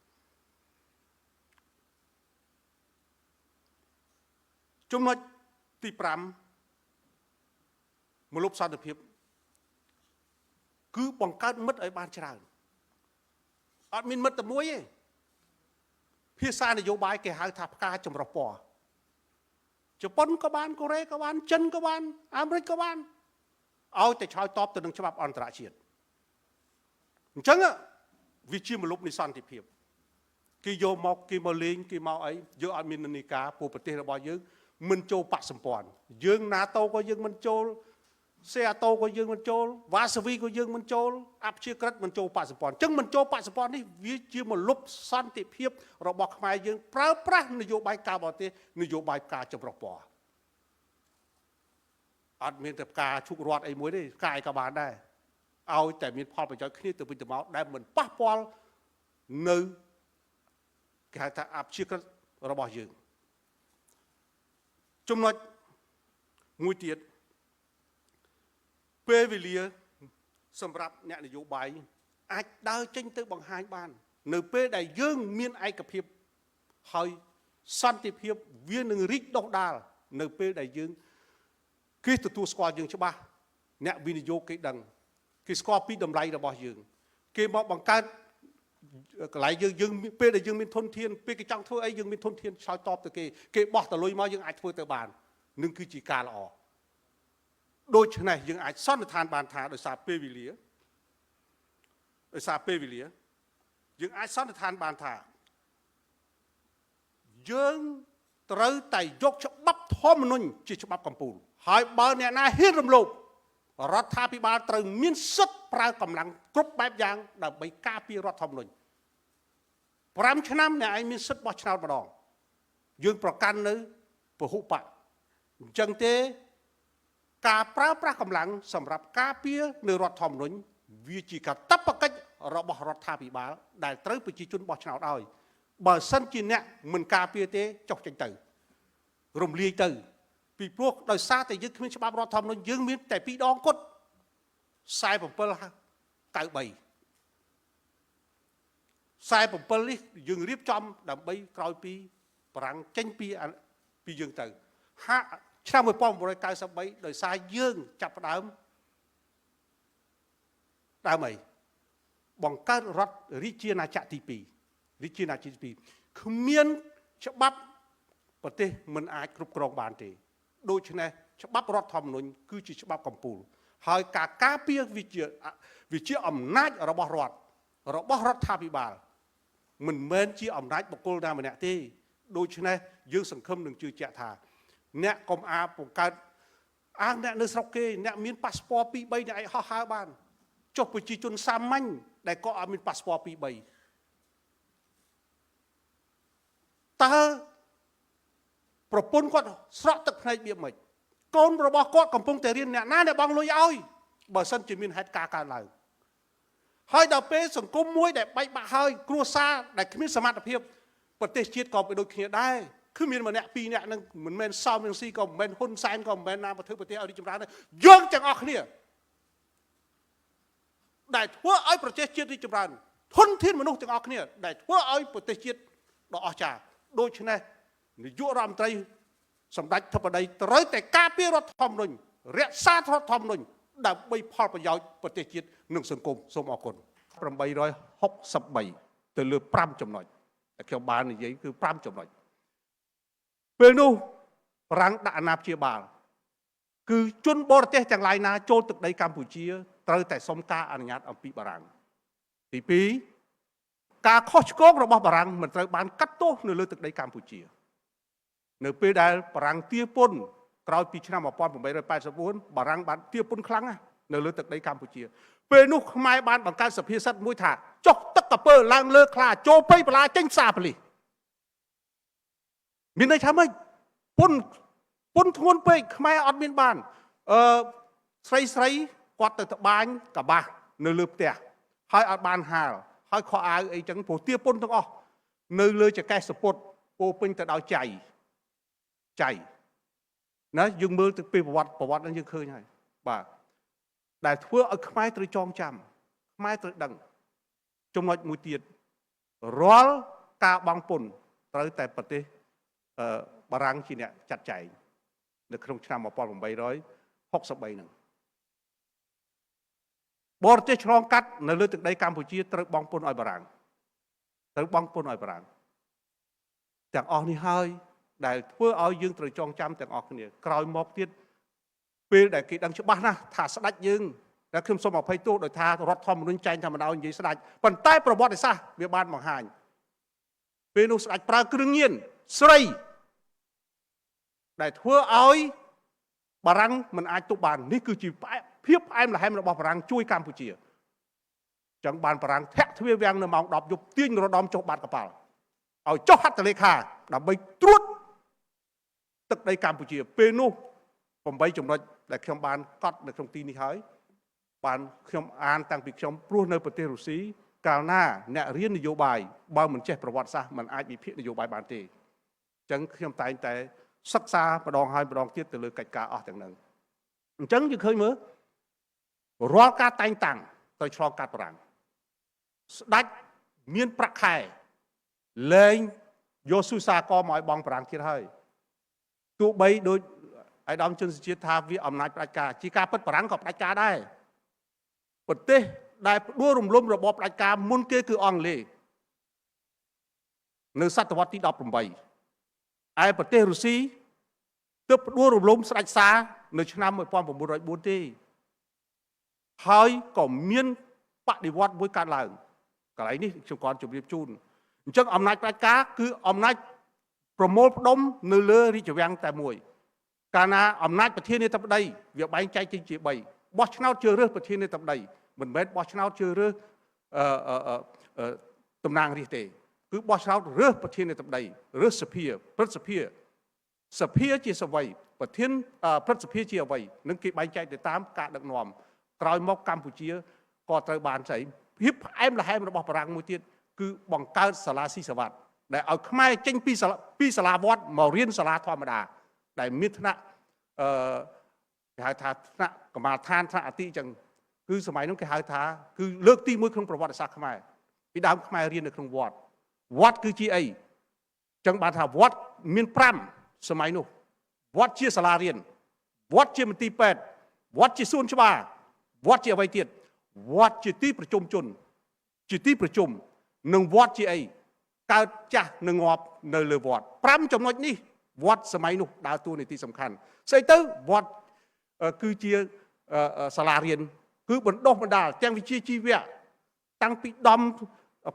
ចំណុចទី5មលុបសន្តិភាពគឺបង្កើតមិត្តឲ្យបានច្រើនអត់មានមិត្តតែមួយទេភាសានយោបាយគេហៅថាផ្កាចម្រុះពណ៌ជប៉ុនក៏បានកូរ៉េក៏បានចិនក៏បានអាមេរិកក៏បានឲ្យតែឆ្លើយតបទៅនឹងច្បាប់អន្តរជាតិអញ្ចឹងវាជាមលុបនៃសន្តិភាពគេយកមកគេមកលេងគេមកអីយើងអត់មាននានាការពួកប្រទេសរបស់យើងមិនចូលបកសម្ព័ន្ធយើង NATO ក៏យើងមិនចូលសេអាតូក៏យើងមិនចូលវ៉ាសាវីក៏យើងមិនចូលអព្យាក្រឹតមិនចូលបកសម្ព័ន្ធអញ្ចឹងមិនចូលបកសម្ព័ន្ធនេះវាជាមលុបសន្តិភាពរបស់ខ្មែរយើងប្រើប្រាស់នយោបាយការបរទេសនយោបាយការចម្រុះពណ៌អត់មានតែការឈុករត់អីមួយទេកាយក៏បានដែរឲ្យតែមានផលប្រយោជន៍គ្នាទៅវិញទៅមកដែលមិនប៉ះពាល់នៅគេហៅថាអព្យាក្រឹតរបស់យើងចំណុចមួយទៀតពេលវេលាសម្រាប់អ្នកនយោបាយអាចដើរចេញទៅបង្ហាញបាននៅពេលដែលយើងមានឯកភាពហើយសន្តិភាពវានឹងរីកដុះដាលនៅពេលដែលយើងគេទទួលស្គាល់យើងច្បាស់អ្នកវិនិយោគគេដឹងគេស្គាល់ពីតម្លៃរបស់យើងគេមកបង្កើតកន្លែងយើងពេលដែលយើងមានធនធានពេលគេចង់ធ្វើអីយើងមានធនធានឆ្លើយតបទៅគេបោះតលុយមកយើងអាចធ្វើទៅបាននឹងគឺជាការល្អដូច្នេះយើងអាចសន្និដ្ឋានបានថាដោយសារពេលវេលាយើងអាចសន្និដ្ឋានបានថាយើងត្រូវតែយកច្បាប់ធម្មនុញ្ញជាច្បាប់កម្ពុជាហើយបើអ្នកណាហ៊ានរំលោភរដ្ឋាភិបាលត្រូវមានសិទ្ធិប្រើកម្លាំងគ្រប់បែបយ៉ាងដើម្បីការពាររដ្ឋធម្មនុញ្ញ5ឆ្នាំអ្នកឯងមានសិទ្ធិបោះឆ្នោតម្ដងយើងប្រកាន់នៅពហុបកអញ្ចឹងទេការប្រើប្រាស់កម្លាំងសម្រាប់ការពារនៅរដ្ឋធម្មនុញ្ញវាជាកាតព្វកិច្ចរបស់រដ្ឋាភិបាលដែលត្រូវប្រជាជនបោះឆ្នោតឲ្យបើសិនជាអ្នកមិនការពារទេចុះចេញទៅរំលាយទៅពីព្រោះដោយសារតែយើងគ្មានច្បាប់រដ្ឋធម្មនុញ្ញយើងមានតែ2ដងគត់47 93 47នេះយើងរៀបចំដើម្បីក្រោយពីបារាំងចេញពីយើងទៅឆ្នាំ1993ដោយសារយើងចាប់ផ្ដើមអីបង្កើតរដ្ឋរាជាណាចក្រទី2គ្មានច្បាប់ប្រទេសមិនអាចគ្រប់គ្រងបានទេដូច្នេះច្បាប់រដ្ឋធម្មនុញ្ញគឺជាច្បាប់កម្ពុជាហើយការការពារវាជាអំណាចរបស់រដ្ឋាភិបាលមិនមែនជាអំណាចបុគ្គលណាម្នាក់ទេដូច្នេះយើងសង្ឃឹមនឹងជឿជាក់ថាអ្នកកុំបង្កើតអ្នកនៅស្រុកគេអ្នកមានប៉ាសពត 2-3 អ្នកឯងហោះហើរបានចុះប្រជាជនសាមញ្ញដែលក៏អត់មានប៉ាសពត 2-3 តើប្រពន្ធគាត់ស្រក់ទឹកភ្នែកវាមិនកូនរបស់គាត់កំពុងតែរៀនអ្នកណាដែលបងលុយឲ្យបើសិនជាមានហេតុការណ៍កើតឡើងហើយដល់ពេលសង្គមមួយដែលបែកបាក់ហើយគ្រួសារដែលគ្មានសមត្ថភាពប្រទេសជាតិក៏bịដូចគ្នាដែរគឺមានម្នាក់ពីរនាក់នឹងមិនមែនសោមនឹងស៊ីក៏មិនមែនហ៊ុនសែនក៏មិនមែនណាប្រទេសឲ្យរីកចម្រើនដែរយើងទាំងអស់គ្នាដែលធ្វើឲ្យប្រទេសជាតិរីកចម្រើនធនធានមនុស្សទាំងអស់គ្នាដែលធ្វើឲ្យប្រទេសជាតិដ៏អស្ចារ្យដូច្នេះនាយករដ្ឋមន្ត្រីសម្ដេចធិបតីត្រូវតែការពាររដ្ឋធម្មនុញ្ញរក្សារដ្ឋធម្មនុញ្ញដើម្បីផលប្រយោជន៍ប្រទេសជាតិនិងសង្គមសូមអរគុណ863ទៅលើ5ចំណុចតែខ្ញុំបាននិយាយគឺ5ចំណុចពេលនោះបារាំងដាក់អាណាព្យាបាលគឺជនបរទេសទាំងឡាយណាចូលទឹកដីកម្ពុជាត្រូវតែសុំការអនុញ្ញាតអំពីបារាំងទី2ការខុសឆ្គងរបស់បារាំងមិនត្រូវបានកាត់ទោសនៅលើទឹកដីកម្ពុជានៅពេលដែលបារាំងទារពន្ធក្រោយពីឆ្នាំ1884បារាំងបានទារពន្ធខ្លាំងណាស់នៅលើទឹកដីកម្ពុជាពេលនោះខ្មែរបានបង្កើតសភាសិទ្ធមួយថាចុះទឹកកពើឡើងលើខ្លាចូលព្រៃបលាចេញផ្សារប៉ូលីសមានន័យថាម៉េចពន្ធធ្ងន់ពេកខ្មែរអត់មានបានស្រីគាត់ទៅត្បាញកបាសនៅលើផ្ទះហើយអត់បានហាលហើយខោអាវអីចឹងព្រោះទារពន្ធទាំងអស់នៅលើចកេះសពុតពោពេញទៅដោយចៃណាយើងមើលទៅពីប្រវត្តិហ្នឹងយើងឃើញហើយបាទដែលធ្វើឲ្យខ្មែរត្រូវចងចាំខ្មែរត្រូវដឹងចំណុចមួយទៀតរាល់ការបង់ពន្ធត្រូវតែប្រទេសបារាំងជាអ្នកចាត់ចែងនៅក្នុងឆ្នាំ1863ហ្នឹងបរទេសឆ្លងកាត់នៅលើទឹកដីកម្ពុជាត្រូវបង់ពន្ធឲ្យបារាំងទាំងអស់នេះហើយដែលធ្វើឲ្យយើងត្រូវចងចាំទាំងអស់គ្នាក្រោយមកទៀតពេលដែលគេដឹងច្បាស់ណាស់ថាស្ដេចយើងតែខ្ញុំសូមអភ័យទោសដោយថារដ្ឋធម្មនុញ្ញចែងធម្មតានិយាយស្ដេចប៉ុន្តែប្រវត្តិសាស្ត្រវាបានបង្ហាញពេលនោះស្ដេចប្រើគ្រឿងញៀនស្រីដែលធ្វើឲ្យបារាំងមិនអាចទប់បាននេះគឺជាភាពផ្អែមល្ហែមរបស់បារាំងជួយកម្ពុជាចឹងបានបារាំងធាក់ទ្វារវាំងនៅម៉ោង10យប់ទាញរដំចុះបាតកប៉ាល់ឲ្យចុះហត្ថលេខាដើម្បីត្រួតទឹកដីកម្ពុជាពេលនោះ8ចំណុចដែលខ្ញុំបានកត់នៅក្នុងទីនេះហើយបានខ្ញុំអានតាំងពីខ្ញុំព្រោះនៅប្រទេសរុស្ស៊ីកាលណាអ្នករៀននយោបាយបើមិនចេះប្រវត្តិសាស្ត្រมันអាចវិភាគនយោបាយបានទេអញ្ចឹងខ្ញុំតែងតែសិក្សាម្ដងហើយម្ដងទៀតទៅលើកិច្ចការអស់ទាំងហ្នឹងអញ្ចឹងយើងឃើញមើលរាល់ការតែងតាំងទៅឆ្លងកាត់បារាំងស្ដេចមានប្រាក់ខែលែងយកស៊ូសាកមកឲ្យបងបារាំងទៀតហើយទោះបីដូចអាយដាមជនជាតិថាវាអំណាចផ្ដាច់ការជាការពិតបារាំងក៏ផ្ដាច់ការដែរប្រទេសដែលផ្ដួលរំលំរបបផ្ដាច់ការមុនគេគឺអង់គ្លេសនៅសតវត្សទី18ឯប្រទេសរុស្ស៊ីទើបផ្ដួលរំលំស្ដេចសារនៅឆ្នាំ1904ទេហើយក៏មានបដិវត្តន៍មួយកើតឡើងកន្លែងនេះខ្ញុំគាត់ជម្រាបជូនអញ្ចឹងអំណាចផ្ដាច់ការគឺអំណាចប្រមូលផ្ដុំនៅលើរាជវាំងតែមួយកាលណាអំណាចប្រធានាធិបតីវាបែងចែកចេញជា3បោះឆ្នោតជ្រើសរើសប្រធានាធិបតីមិនមែនបោះឆ្នោតជ្រើសរើសតំណាងរាស្ត្រទេគឺបោះឆ្នោតរើសប្រធានាធិបតីរើសសភាព្រឹទ្ធសភាជាសវ័យប្រធានព្រឹទ្ធសភាជាអ្វីនឹងគេបែងចែកទៅតាមការដឹកនាំក្រោយមកកម្ពុជាក៏ត្រូវបានស្អីភាពផ្អែមល្ហែមរបស់បារាំងមួយទៀតគឺបង្កើតសាលាស៊ីសវត្តដែលឲ្យខ្មែរចេញពីសាលាវត្តមករៀនសាលាធម្មតាដែលមានថ្នាក់គេហៅថាថ្នាក់កម្មាឋានថ្នាក់អតិអញ្ចឹងគឺសម័យនោះគេហៅថាគឺលើកទី1ក្នុងប្រវត្តិសាស្ត្រខ្មែរពីដើមខ្មែររៀននៅក្នុងវត្តគឺជាអីចឹងបានថាវត្តមាន5សម័យនោះវត្តជាសាលារៀនវត្តជាមន្ទីរពេទ្យវត្តជាសួនច្បារវត្តជាអ្វីទៀតវត្តជាទីប្រជុំជនជាទីប្រជុំនិងវត្តជាអីកើតចាស់នឹងងាប់នៅលើវត្ត5ចំណុចនេះវត្តសម័យនោះដើរតួនាទីសំខាន់ស្អីទៅវត្តគឺជាសាលារៀនគឺបណ្ដុះបណ្ដាលទាំងវិជ្ជាជីវៈតាំងពីដំ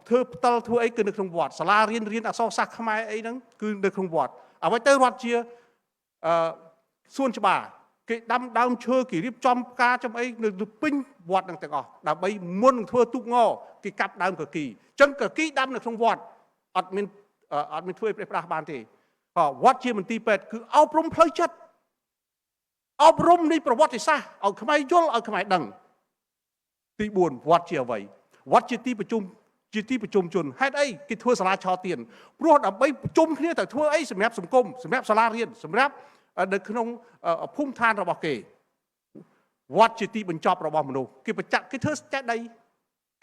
ធ្វើផ្ទាល់ធ្វើអីគឺនៅក្នុងវត្តសាលារៀនអក្សរសាស្ត្រខ្មែរអីហ្នឹងគឺនៅក្នុងវត្តអ្វីទៅវត្តជាសួនច្បារគេដាំដើមឈើគេរៀបចំផ្កាចំអីនៅពេញវត្តហ្នឹងទាំងអស់ដើម្បីមុននឹងធ្វើទូកងគេកាប់ដើមកគីអញ្ចឹងកគីដាំនៅក្នុងវត្តអត់មាន អត់មានធ្វើប្រេះប្រាស់បានទេក៏វត្តជាមន្ទីរពេទ្យគឺអប់រំផ្លូវចិត្តអប់រំនៃប្រវត្តិសាស្ត្រឲ្យខ្មែរយល់ឲ្យខ្មែរដឹងទី4វត្តជាអ្វីវត្តជាទីប្រជុំជនហេតុអីគេធ្វើសាលាឆោទៀនព្រោះដើម្បីប្រជុំគ្នាទៅធ្វើអីសម្រាប់សង្គមសម្រាប់សាលារៀនសម្រាប់នៅក្នុងភូមិឋានរបស់គេវត្តជាទីបញ្ចប់របស់មនុស្សគេប្រចាក់គេធ្វើចេតិយ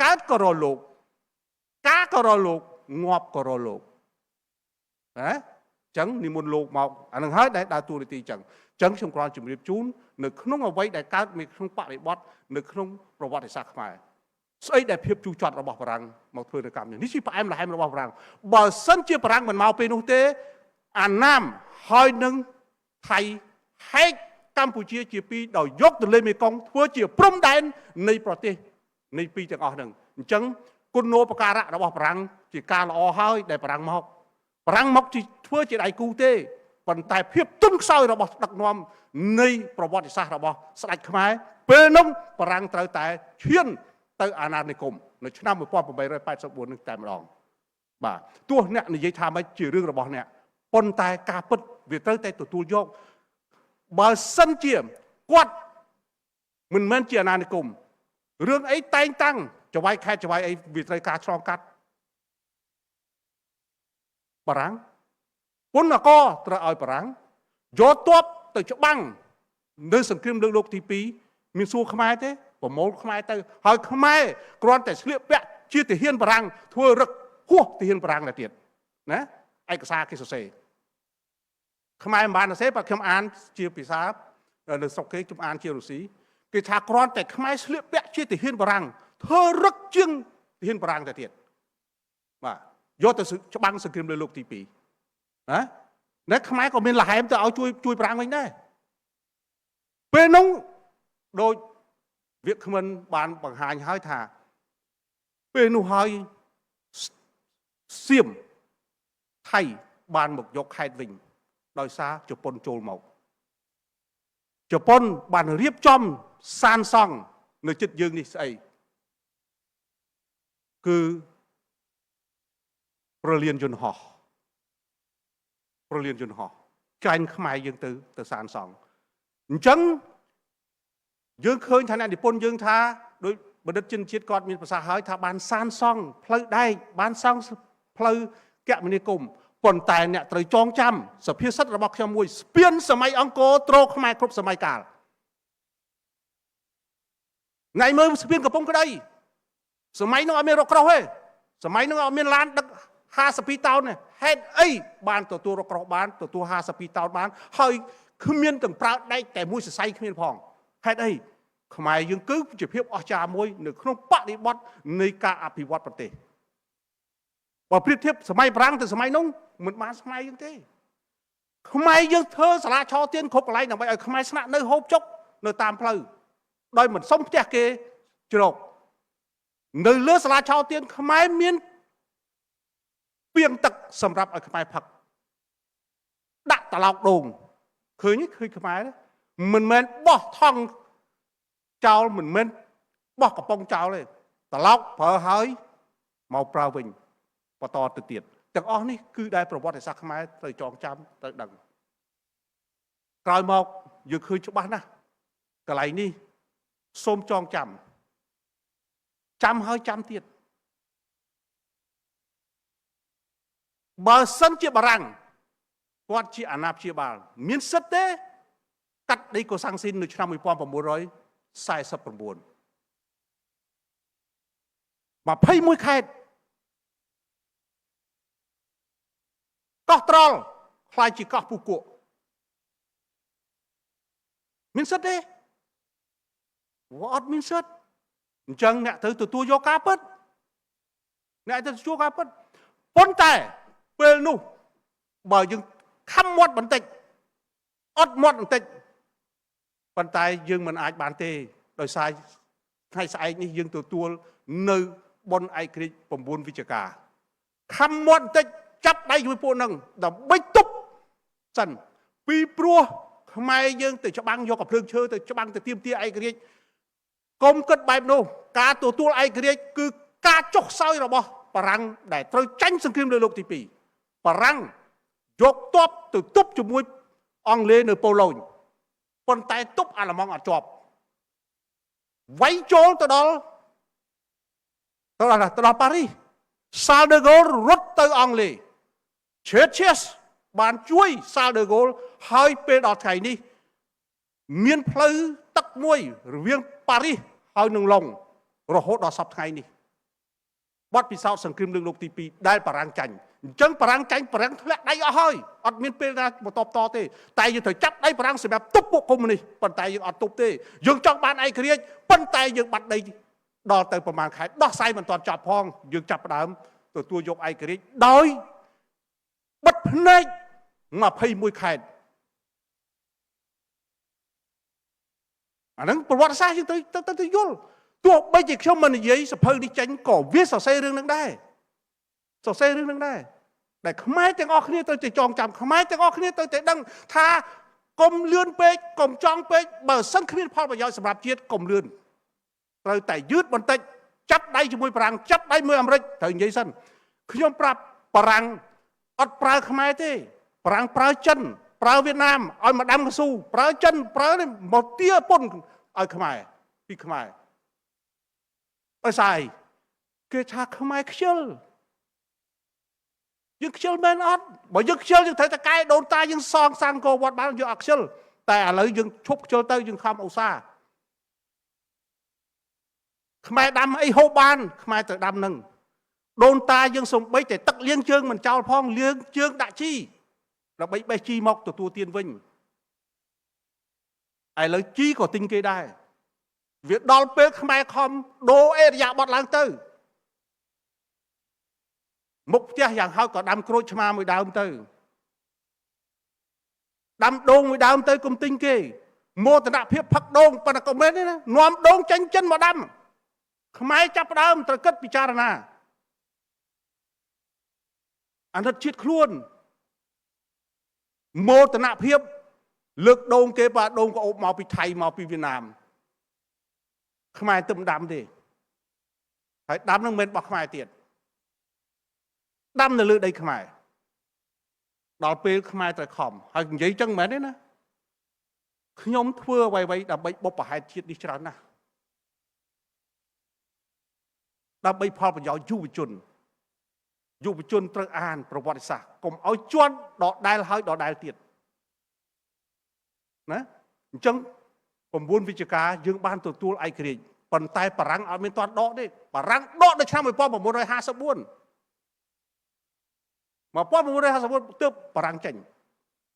កើតក៏រលោកការក៏រលោកងាប់ក៏រលោកណាចឹងនិមន្តលោកមកអានឹងហើយដែលដើរតួនាទីចឹងខ្ញុំគ្រាន់ជម្រាបជូននៅក្នុងអ្វីដែលកើតមានក្នុងបរិបទនៅក្នុងប្រវត្តិសាស្ត្រខ្មែរស្អីដែលភាពជូរចត់របស់បារាំងមកធ្វើនៅកម្ពុជានេះជាផ្អែមល្ហែមរបស់បារាំងបើសិនជាបារាំងមិនមកពេលនោះទេអាណាមហើយនឹងថៃហែកកម្ពុជាជាពីរដោយយកទន្លេមេគង្គធ្វើជាព្រំដែននៃប្រទេសនៃពីរទាំងអស់ហ្នឹងអញ្ចឹងគុណូបការៈរបស់បារាំងជាការល្អហើយដែលបារាំងមកធ្វើជាដៃគូទេប៉ុន្តែភាពទន់ខ្សោយរបស់ដឹកនាំនៃប្រវត្តិសាស្ត្ររបស់ស្ដេចខ្មែរពេលនោះបារាំងត្រូវតែឈានទៅអាណានិគមនៅឆ្នាំ1884នេះតែម្ដងបាទទោះអ្នកនិយាយថាមិនជារឿងរបស់អ្នកប៉ុន្តែការពិតវាត្រូវតែទទួលយកបើសិនជាគាត់មិនមែនជាអាណានិគមរឿងអីតែងតាំងចវាយខេត្តចវាយអីវាត្រូវការឆ្លងកាត់បារាំងពន្ធនគរត្រូវឲ្យបារាំងយកទ័ពទៅច្បាំងនៅសង្គ្រាមលើកទី2មានសួរខ្មែរទេប្រមូលខ្មែរទៅហើយខ្មែរគ្រាន់តែស្លៀកពាក់ជាទាហានបារាំងធ្វើរឹកហួសទាហានបារាំងទៅទៀតណាឯកសារគេសរសេរខ្មែរមិនបានសរសេរបើខ្ញុំអានជាភាសានៅស្រុកគេខ្ញុំអានជារុស្ស៊ីគេថាគ្រាន់តែខ្មែរស្លៀកពាក់ជាទាហានបារាំងធ្វើរឹកជាងទាហានបារាំងទៅទៀតបាទយកទៅច្បាំងសង្គ្រាមលើកទី2ណាខ្មែរក៏មានលហែមទៅឲ្យជួយបារាំងវិញដែរពេលនោះដូចវាគ្មិនបានបង្ហាញហើយថាពេលនោះហើយសៀមថៃបានមកយកខេត្តវិញដោយសារជប៉ុនចូលមកជប៉ុនបានរៀបចំសានសង់នៅជិតយើងនេះស្អីគឺប្រលានយន្តហោះចាញ់ខ្មែរយើងទៅសានសង់អញ្ចឹងយើងឃើញថាអ្នកនិពន្ធយើងថាដោយបណ្ឌិតជាតិគាត់មានប្រសាសន៍ហើយថាបានសានសង់ផ្លូវដែកបានសង់ផ្លូវគមនាគមន៍ប៉ុន្តែអ្នកត្រូវចងចាំសភាសិទ្ធិរបស់ខ្ញុំមួយស្ពានសម័យអង្គរទ្រខ្មែរគ្រប់សម័យកាលថ្ងៃមើលស្ពានកំពង់ក្តីសម័យនោះអត់មានរកក្រោះទេសម័យនោះអត់មានឡានដឹក52តោនទេហេតុអីបានទទួលរកក្រោះបានទទួល52តោនបានហើយគ្មានទាំងប្រើដែកតែមួយសរសៃគ្មានផងហេតុអីខ្មែរយើងគឺជាភាពអស្ចារ្យមួយនៅក្នុងបដិបត្តិនៃការអភិវឌ្ឍប្រទេសបើប្រៀបធៀបសម័យបារាំងទៅសម័យនោះមិនបានសម័យយើងទេខ្មែរយើងធ្វើសាលាឆោទៀនគ្រប់កន្លែងដើម្បីឲ្យខ្មែរស្នាក់នៅហូបចុកនៅតាមផ្លូវដោយមិនសុំផ្ទះគេជ្រកនៅលើសាលាឆោទៀនខ្មែរមានពាងទឹកសម្រាប់ឲ្យខ្មែរផឹកដាក់ត្រឡោកដូងឃើញខ្មែរមិនមែនបោះថង់ចោលមិនមែនបោះកំប៉ុងចោលទេត្រឡោកប្រើហើយមកប្រើវិញបន្តទៅទៀតទាំងអស់នេះគឺដែលប្រវត្តិសាស្ត្រខ្មែរត្រូវចងចាំត្រូវដឹងក្រោយមកយើងឃើញច្បាស់ណាស់កន្លែងនេះសូមចងចាំហើយចាំទៀតបើសិនជាបារាំងគាត់ជាអាណាព្យាបាលមានសិទ្ធិទេកាត់ដីកូសាំងស៊ីននៅឆ្នាំ1949 21ខេត្តកោះត្រល់ខ្លាយជាកោះពូកួរមានសិទ្ធិទេអត់មានសិទ្ធិអញ្ចឹងអ្នកត្រូវទទួលយកការពិតប៉ុន្តែពេលនោះបើយើងខំមាត់បន្តិចអត់មាត់បន្តិចប៉ុន្តែយើងមិនអាចបានទេដោយសារថ្ងៃស្អែកនេះយើងទទួលនៅបុណ្យឯករាជ្យ9វិច្ឆិកាខំមាត់បន្តិចចាប់ដៃជាមួយពួកនឹងដើម្បីទប់សិនពីព្រោះខ្មែរយើងទៅច្បាំងយកកំភ្លើងឈើទៅច្បាំងទៅទាមទារឯករាជ្យកុំគិតបែបនោះការទទួលឯករាជ្យគឺការចុះខ្សោយរបស់បារាំងដែលត្រូវចាញ់សង្គ្រាមលើកទី2 បារាំងយកទ័ពទៅទប់ជាមួយអង់គ្លេសនៅប៉ូឡូញប៉ុន្តែទប់អាល្លឺម៉ង់អត់ជាប់វាយចូលទៅដល់ប៉ារីសសាល់ដឺហ្គោលរត់ទៅអង់គ្លេសChurchill បានជួយសាល់ដឺហ្គោលហើយពេលដល់ថ្ងៃនេះមានផ្លូវទឹកមួយរវាងប៉ារីសហើយនឹងឡុងរហូតដល់សប្តាហ៍ថ្ងៃនេះបទពិសោធន៍សង្គ្រាមលើកទី2ដែលបារាំងចាញ់អញ្ចឹងបារាំងចាញ់បារាំងធ្លាក់ដៃអស់ហើយអត់មានពេលណាបន្តតទេតែយើងត្រូវចាប់ដៃបារាំងសម្រាប់ទប់ពួកកុម្មុយនីសប៉ុន្តែយើងអត់ទប់ទេយើងចង់បានឯករាជ្យប៉ុន្តែយើងបាត់ដីដល់ទៅប្រហែលខែដោះស្រាយមិនទាន់ចប់ផងយើងចាប់ផ្ដើមទទួលយកឯករាជ្យដោយបិទភ្នែក21ខែអាហ្នឹងប្រវត្តិសាស្ត្រយើងទៅយល់ទោះបីជាខ្ញុំមិននិយាយសភៅនេះចេញក៏វាសរសេររឿងហ្នឹងដែរសរសេររឿងហ្នឹងដែរដែលខ្មែរទាំងអស់គ្នាទៅតែចងចាំខ្មែរទាំងអស់គ្នាទៅតែដឹងថាកុំលឿនពេកកុំចង់ពេកបើសិនគ្មានផលប្រយោជន៍សម្រាប់ជាតិកុំលឿនត្រូវតែយឺតបន្តិចចាប់ដៃជាមួយបារាំងចាប់ដៃមួយអាមេរិកត្រូវនិយាយសិនខ្ញុំប្រាប់បារាំងអត់ប្រើខ្មែរទេបារាំងប្រើចិនប្រើវៀតណាមឲ្យមកដាំកស៊ូប្រើចិនប្រើមកទាពុនឲ្យខ្មែរពីខ្មែរអើស្អីគេថាខ្មែរខ្ជិលយើងខ្ជិលមែនអត់បើយើងខ្ជិលយើងត្រូវតែកែដូនតាយើងសងសានកោវត្តបានយើងអត់ខ្ជិលតែឥឡូវយើងឈប់ខ្ជិលទៅយើងខំឧស្សាហ៍ខ្មែរដាំអីហូបបានខ្មែរទៅដាំនឹងដូនតាយើងសំបីតែទឹកលាងជើងមិនចោលផងលាងជើងដាក់ជីដើម្បីបេះជីមកទទួលទានវិញឥឡូវជីក៏ទិញគេដែរវាដល់ពេលខ្មែរខំដូរអេរយាបត់ឡើងទៅមុខផ្ទះយ៉ាងហោចក៏ដាំក្រូចឆ្មាមួយដើមទៅដាំដូងមួយដើមទៅគុំទិញគេមោទនភាពផឹកដូងប៉ុន្តែក៏មែនទេណានាំដូងចាញ់ចិនមកដាំខ្មែរចាប់ផ្ដើមត្រូវគិតពិចារណាអាណិតជាតិខ្លួនមោទនភាពលើកដូងគេបើដូងក៏អូបមកពីថៃមកពីវៀតណាមខ្មែរទឹមដាំទេហើយដាំនឹងមិនរបស់ខ្មែរទៀតដាំនៅលើដីខ្មែរដល់ពេលខ្មែរត្រូវខំហើយនិយាយចឹងមែនទេណាខ្ញុំធ្វើអ្វីៗដើម្បីបុព្វហេតុជាតិនេះច្រើនណាស់ដើម្បីផលប្រយោជន៍យុវជនត្រូវអានប្រវត្តិសាស្ត្រកុំឲ្យជន់ដដែលហើយដដែលទៀតណាអញ្ចឹង9វិច្ឆិកាយើងបានទទួលឯករាជ្យប៉ុន្តែបារាំងអត់មានទាន់ដកទេបារាំងដកនៅឆ្នាំ1954ទើបបារាំងចេញ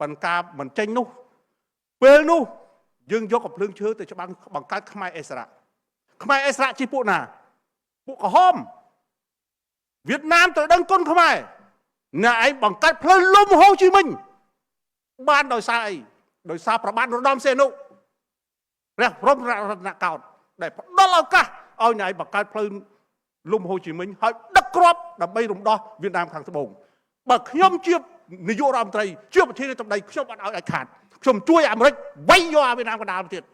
ប៉ុន្តែការមិនចេញនោះពេលនោះយើងយកកំភ្លើងឈើទៅច្បាំងបង្កើតខ្មែរអិសរៈជាពួកណាពួកក្រហមវៀតណាមត្រូវដឹងគុណខ្មែរអ្នកឯងបង្កើតផ្លូវលំហូជីមិញបានដោយសារអីដោយសារប្របាទនរោត្តមសីហនុព្រះបរមរាជរណកោដ្ឋដែលផ្ដល់ឱកាសឲ្យអ្នកឯងបង្កើតផ្លូវលំហូជីមិញហើយដឹកគ្រាប់ដើម្បីរំដោះវៀតណាមខាងត្បូងបើខ្ញុំជានាយករដ្ឋមន្ត្រីជាប្រធានាធិបតីខ្ញុំអត់ឲ្យខាតខ្ញុំជួយអាមេរិកវាយយកអាវៀតណាមកដាល់ទៀត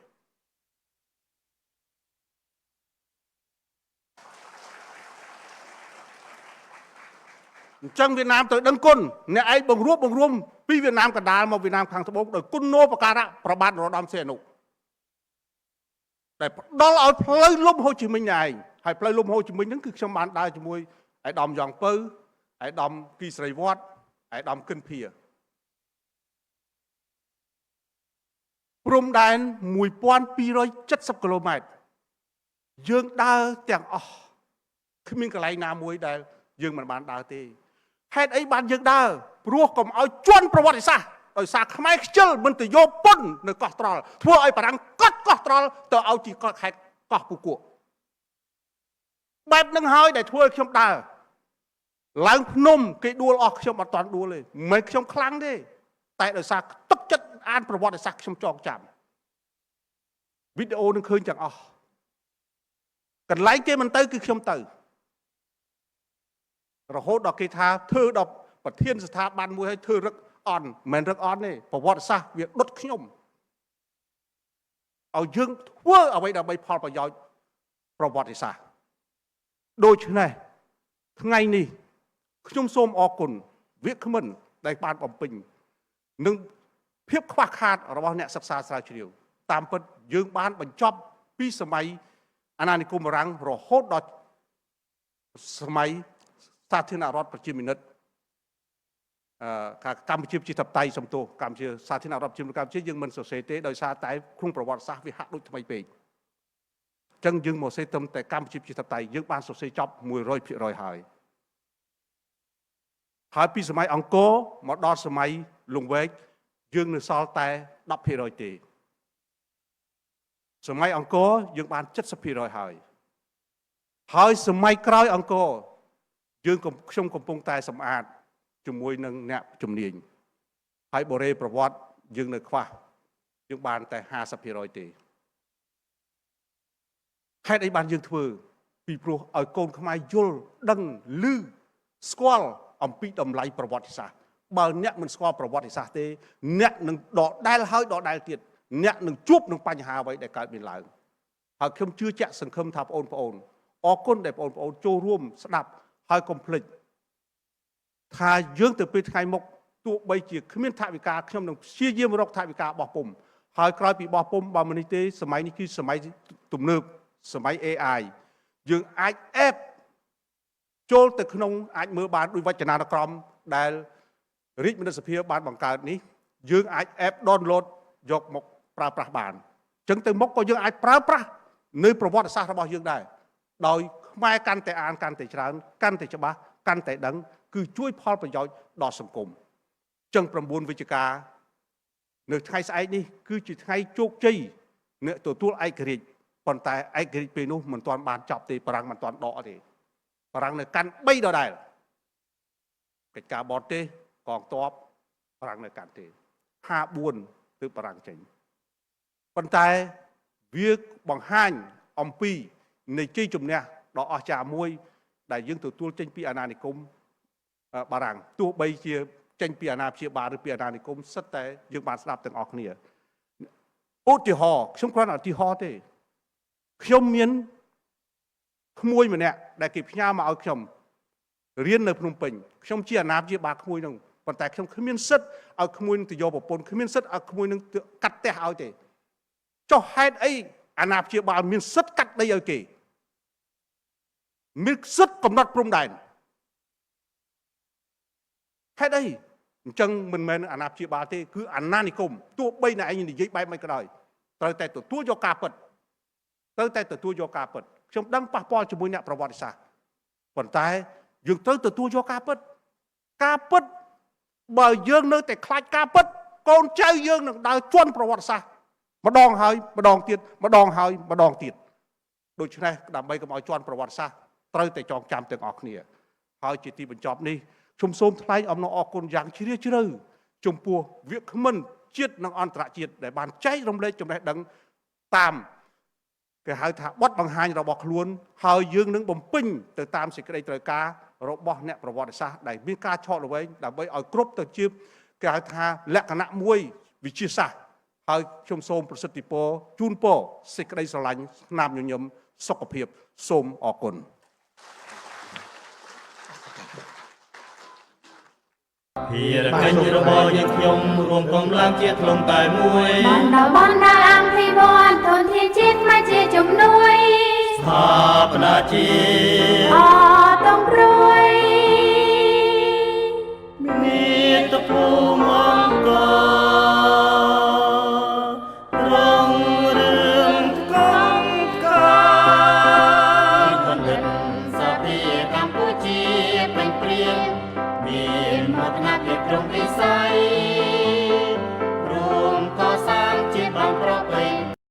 អញ្ចឹងវៀតណាមត្រូវដឹងគុណអ្នកឯងបង្រួមពីវៀតណាមកណ្ដាលមកវៀតណាមខាងត្បូងដោយគុណូបការៈប្របាទនរោត្តមសីហនុតែផ្ដល់ឲ្យផ្លូវលំហូជីមិញឯងហើយផ្លូវលំហូជីមិញហ្នឹងគឺខ្ញុំបានដើរជាមួយឯកឧត្តមយ៉ងពៅឯកឧត្តមគីស្រីវត្តឯកឧត្តមគិនភាព្រំដែន1270គីឡូម៉ែត្រយើងដើរទាំងអស់គ្មានកន្លែងណាមួយដែលយើងមិនបានដើរទេហេតុអីបានយើងដើរព្រោះកុំឲ្យជន់ប្រវត្តិសាស្ត្រដោយសារខ្មែរខ្ជិលមិនទៅយកពុននៅកោះត្រល់ធ្វើឲ្យបារាំងកត់កោះត្រល់ទៅឲ្យជាខេត្តកោះពូកួរបែបនឹងហើយដែលធ្វើឲ្យខ្ញុំដើរឡើងភ្នំគេដួលអស់ខ្ញុំអត់តាន់ដួលទេមិនខ្ញុំខ្លាំងទេតែដោយសារទឹកចិត្តអានប្រវត្តិសាស្ត្រខ្ញុំចងចាំវីដេអូនឹងឃើញទាំងអស់កន្លែងគេមិនទៅគឺខ្ញុំទៅរហូតដល់គេថាធ្វើដល់ប្រធានស្ថាប័នមួយឲ្យធ្វើរឹកអន់មិនរឹកអន់ទេប្រវត្តិសាស្ត្រវាដុតខ្ញុំឲ្យយើងធ្វើអ្វីដើម្បីផលប្រយោជន៍ប្រវត្តិសាស្ត្រដូច្នេះថ្ងៃនេះខ្ញុំសូមអរគុណ វាគ្មិនដែលបានបំពេញនឹងភាពខ្វះខាតរបស់អ្នកសិក្សាស្រាវជ្រាវតាមពិតយើងបានបញ្ចប់ពីសម័យអាណានិគមបារាំងរហូតដល់សម័យសាធារណរដ្ឋប្រជាមានិតកម្ពុជាប្រជាធិបតេយ្យសំទោសកម្ពុជាសាធារណរដ្ឋប្រជាមានិតកម្ពុជាយើងមិនសរសេរទេដោយសារតែក្នុងប្រវត្តិសាស្ត្រវាហាក់ដូចថ្មីពេកអញ្ចឹងយើងមកសេត្រឹមតែកម្ពុជាប្រជាធិបតេយ្យយើងបានសរសេរចប់ 100% ហើយពីសម័យអង្គរមកដល់សម័យលង្វែកយើងនៅសល់តែ 10% ទេសម័យអង្គរយើងបាន 70% ហើយសម័យក្រោយអង្គរយើងខ្ញុំកំពុងតែសម្អាតជាមួយនឹងអ្នកជំនាញហើយបរិយាប្រវត្តិយើងនៅខ្វះយើងបានតែ 50% ទេហេតុអីបានយើងធ្វើពីព្រោះឲ្យកូនខ្មែរយល់ដឹងឮស្គាល់អំពីតម្លៃប្រវត្តិសាស្ត្របើអ្នកមិនស្គាល់ប្រវត្តិសាស្ត្រទេអ្នកនឹងដដែលហើយដដែលទៀតអ្នកនឹងជួបនឹងបញ្ហាអ្វីដែលកើតមានឡើងហើយខ្ញុំជឿជាក់សង្ឃឹមថាបងប្អូនអរគុណដែលបងប្អូនចូលរួមស្ដាប់ហើយកុំភ្លេចថាយើងទៅពេលថ្ងៃមុខទោះបីជាគ្មានថវិកាខ្ញុំនឹងព្យាយាមរកថវិកាបោះពុំហើយក្រោយពីបោះពុំបើមិននេះទេសម័យនេះគឺសម័យទំនើបសម័យ AI យើងអាចអេបចូលទៅក្នុងអាចមើលបានដោយវចនានុក្រមដែលរាជមន្ត្រីសភាបានបង្កើតនេះយើងអាចអេប download យកមកប្រើប្រាស់បានអញ្ចឹងទៅមុខក៏យើងអាចប្រើប្រាស់នៅប្រវត្តិសាស្ត្ររបស់យើងដែរដោយខ្មែរកាន់តែអានកាន់តែច្រើនកាន់តែច្បាស់កាន់តែដឹងគឺជួយផលប្រយោជន៍ដល់សង្គមអញ្ចឹង9វិច្ឆិកានៅថ្ងៃស្អែកនេះគឺជាថ្ងៃជោគជ័យអ្នកទទួលឯករាជ្យប៉ុន្តែឯករាជ្យពេលនោះមិនទាន់បានចប់ទេបារាំងមិនទាន់ដកទេបារាំងនៅកាន់3ដដែលកិច្ចការបរទេសកងទ័ពបារាំងនៅកាន់ទេ54ទើបបារាំងចេញប៉ុន្តែវាបង្ហាញអំពីនៃជ័យជំនះដ៏អស្ចារ្យមួយដែលយើងទទួលចេញពីអាណានិគមបារាំងទោះបីជាចេញពីអាណាព្យាបាលឬពីអាណានិគមសិតតែយើងបានស្ដាប់ទាំងអស់គ្នាឧទាហរណ៍ខ្ញុំគ្រាន់តែឧទាហរណ៍ទេខ្ញុំមានក្មួយម្នាក់ដែលគេផ្ញើមកឲ្យខ្ញុំរៀននៅភ្នំពេញខ្ញុំជាអាណាព្យាបាលក្មួយនឹងប៉ុន្តែខ្ញុំគ្មានសិទ្ធឲ្យក្មួយនឹងទៅយកប្រពន្ធគ្មានសិទ្ធឲ្យក្មួយនឹងកាត់ផ្ទះឲ្យទេចុះហេតុអីអាណាព្យាបាលមានសិទ្ធកាត់ដីឲ្យគេមានសិទ្ធកំណត់ព្រំដែនហេតុអីអញ្ចឹងមិនមែនអាណាព្យាបាលទេគឺអាណានិគមទោះបីតែឯងនិយាយបែបមិនក៏ដោយត្រូវតែទទួលយកការពិតត្រូវតែទទួលយកការពិតខ្ញុំដឹងប៉ះពាល់ជាមួយអ្នកប្រវត្តិសាស្ត្រប៉ុន្តែយើងត្រូវទទួលយកការពិតបើយើងនៅតែខ្លាចការពិតកូនចៅយើងនឹងដើរជន់ប្រវត្តិសាស្ត្រម្ដងហើយម្ដងទៀតម្ដងហើយម្ដងទៀតដូច្នេះដើម្បីកុំឲ្យជន់ប្រវត្តិសាស្ត្រត្រូវតែចងចាំទាំងអស់គ្នាហើយជាទីបញ្ចប់នេះខ្ញុំសូមថ្លែងអំណរអគុណយ៉ាងជ្រាលជ្រៅចំពោះវាគ្មិនជាតិនិងអន្តរជាតិដែលបានចែករំលែកចំណេះដឹងតាមគេហៅថាបទបង្ហាញរបស់ខ្លួនហើយយើងនឹងបំពេញទៅតាមសេចក្តីត្រូវការរបស់អ្នកប្រវត្តិសាស្ត្រដែលមានការឆក់ល្វែងដើម្បីឲ្យគ្រប់ទៅជាគេហៅថាលក្ខណៈមួយវិទ្យាសាស្ត្រហើយខ្ញុំសូមប្រសិទ្ធពរជូនពរសេចក្តីស្រឡាញ់ស្នាមញញឹមសុខភាពសូមអរគុណភារកិច្ចរបស់យើងខ្ញុំរួមកម្លាំងជាធ្លុំតែមួយបណ្ដាអភិវឌ្ឍធនធានជាតិមកជាជំនួយស្ថាបនាជាតិអតំព្រួយមានតភូមិអង្គរងរឿងកងការបណ្ឌិតសាភាកម្ពុជាពេញព្រៀងមានមកណាភាពត្រង់ពិសា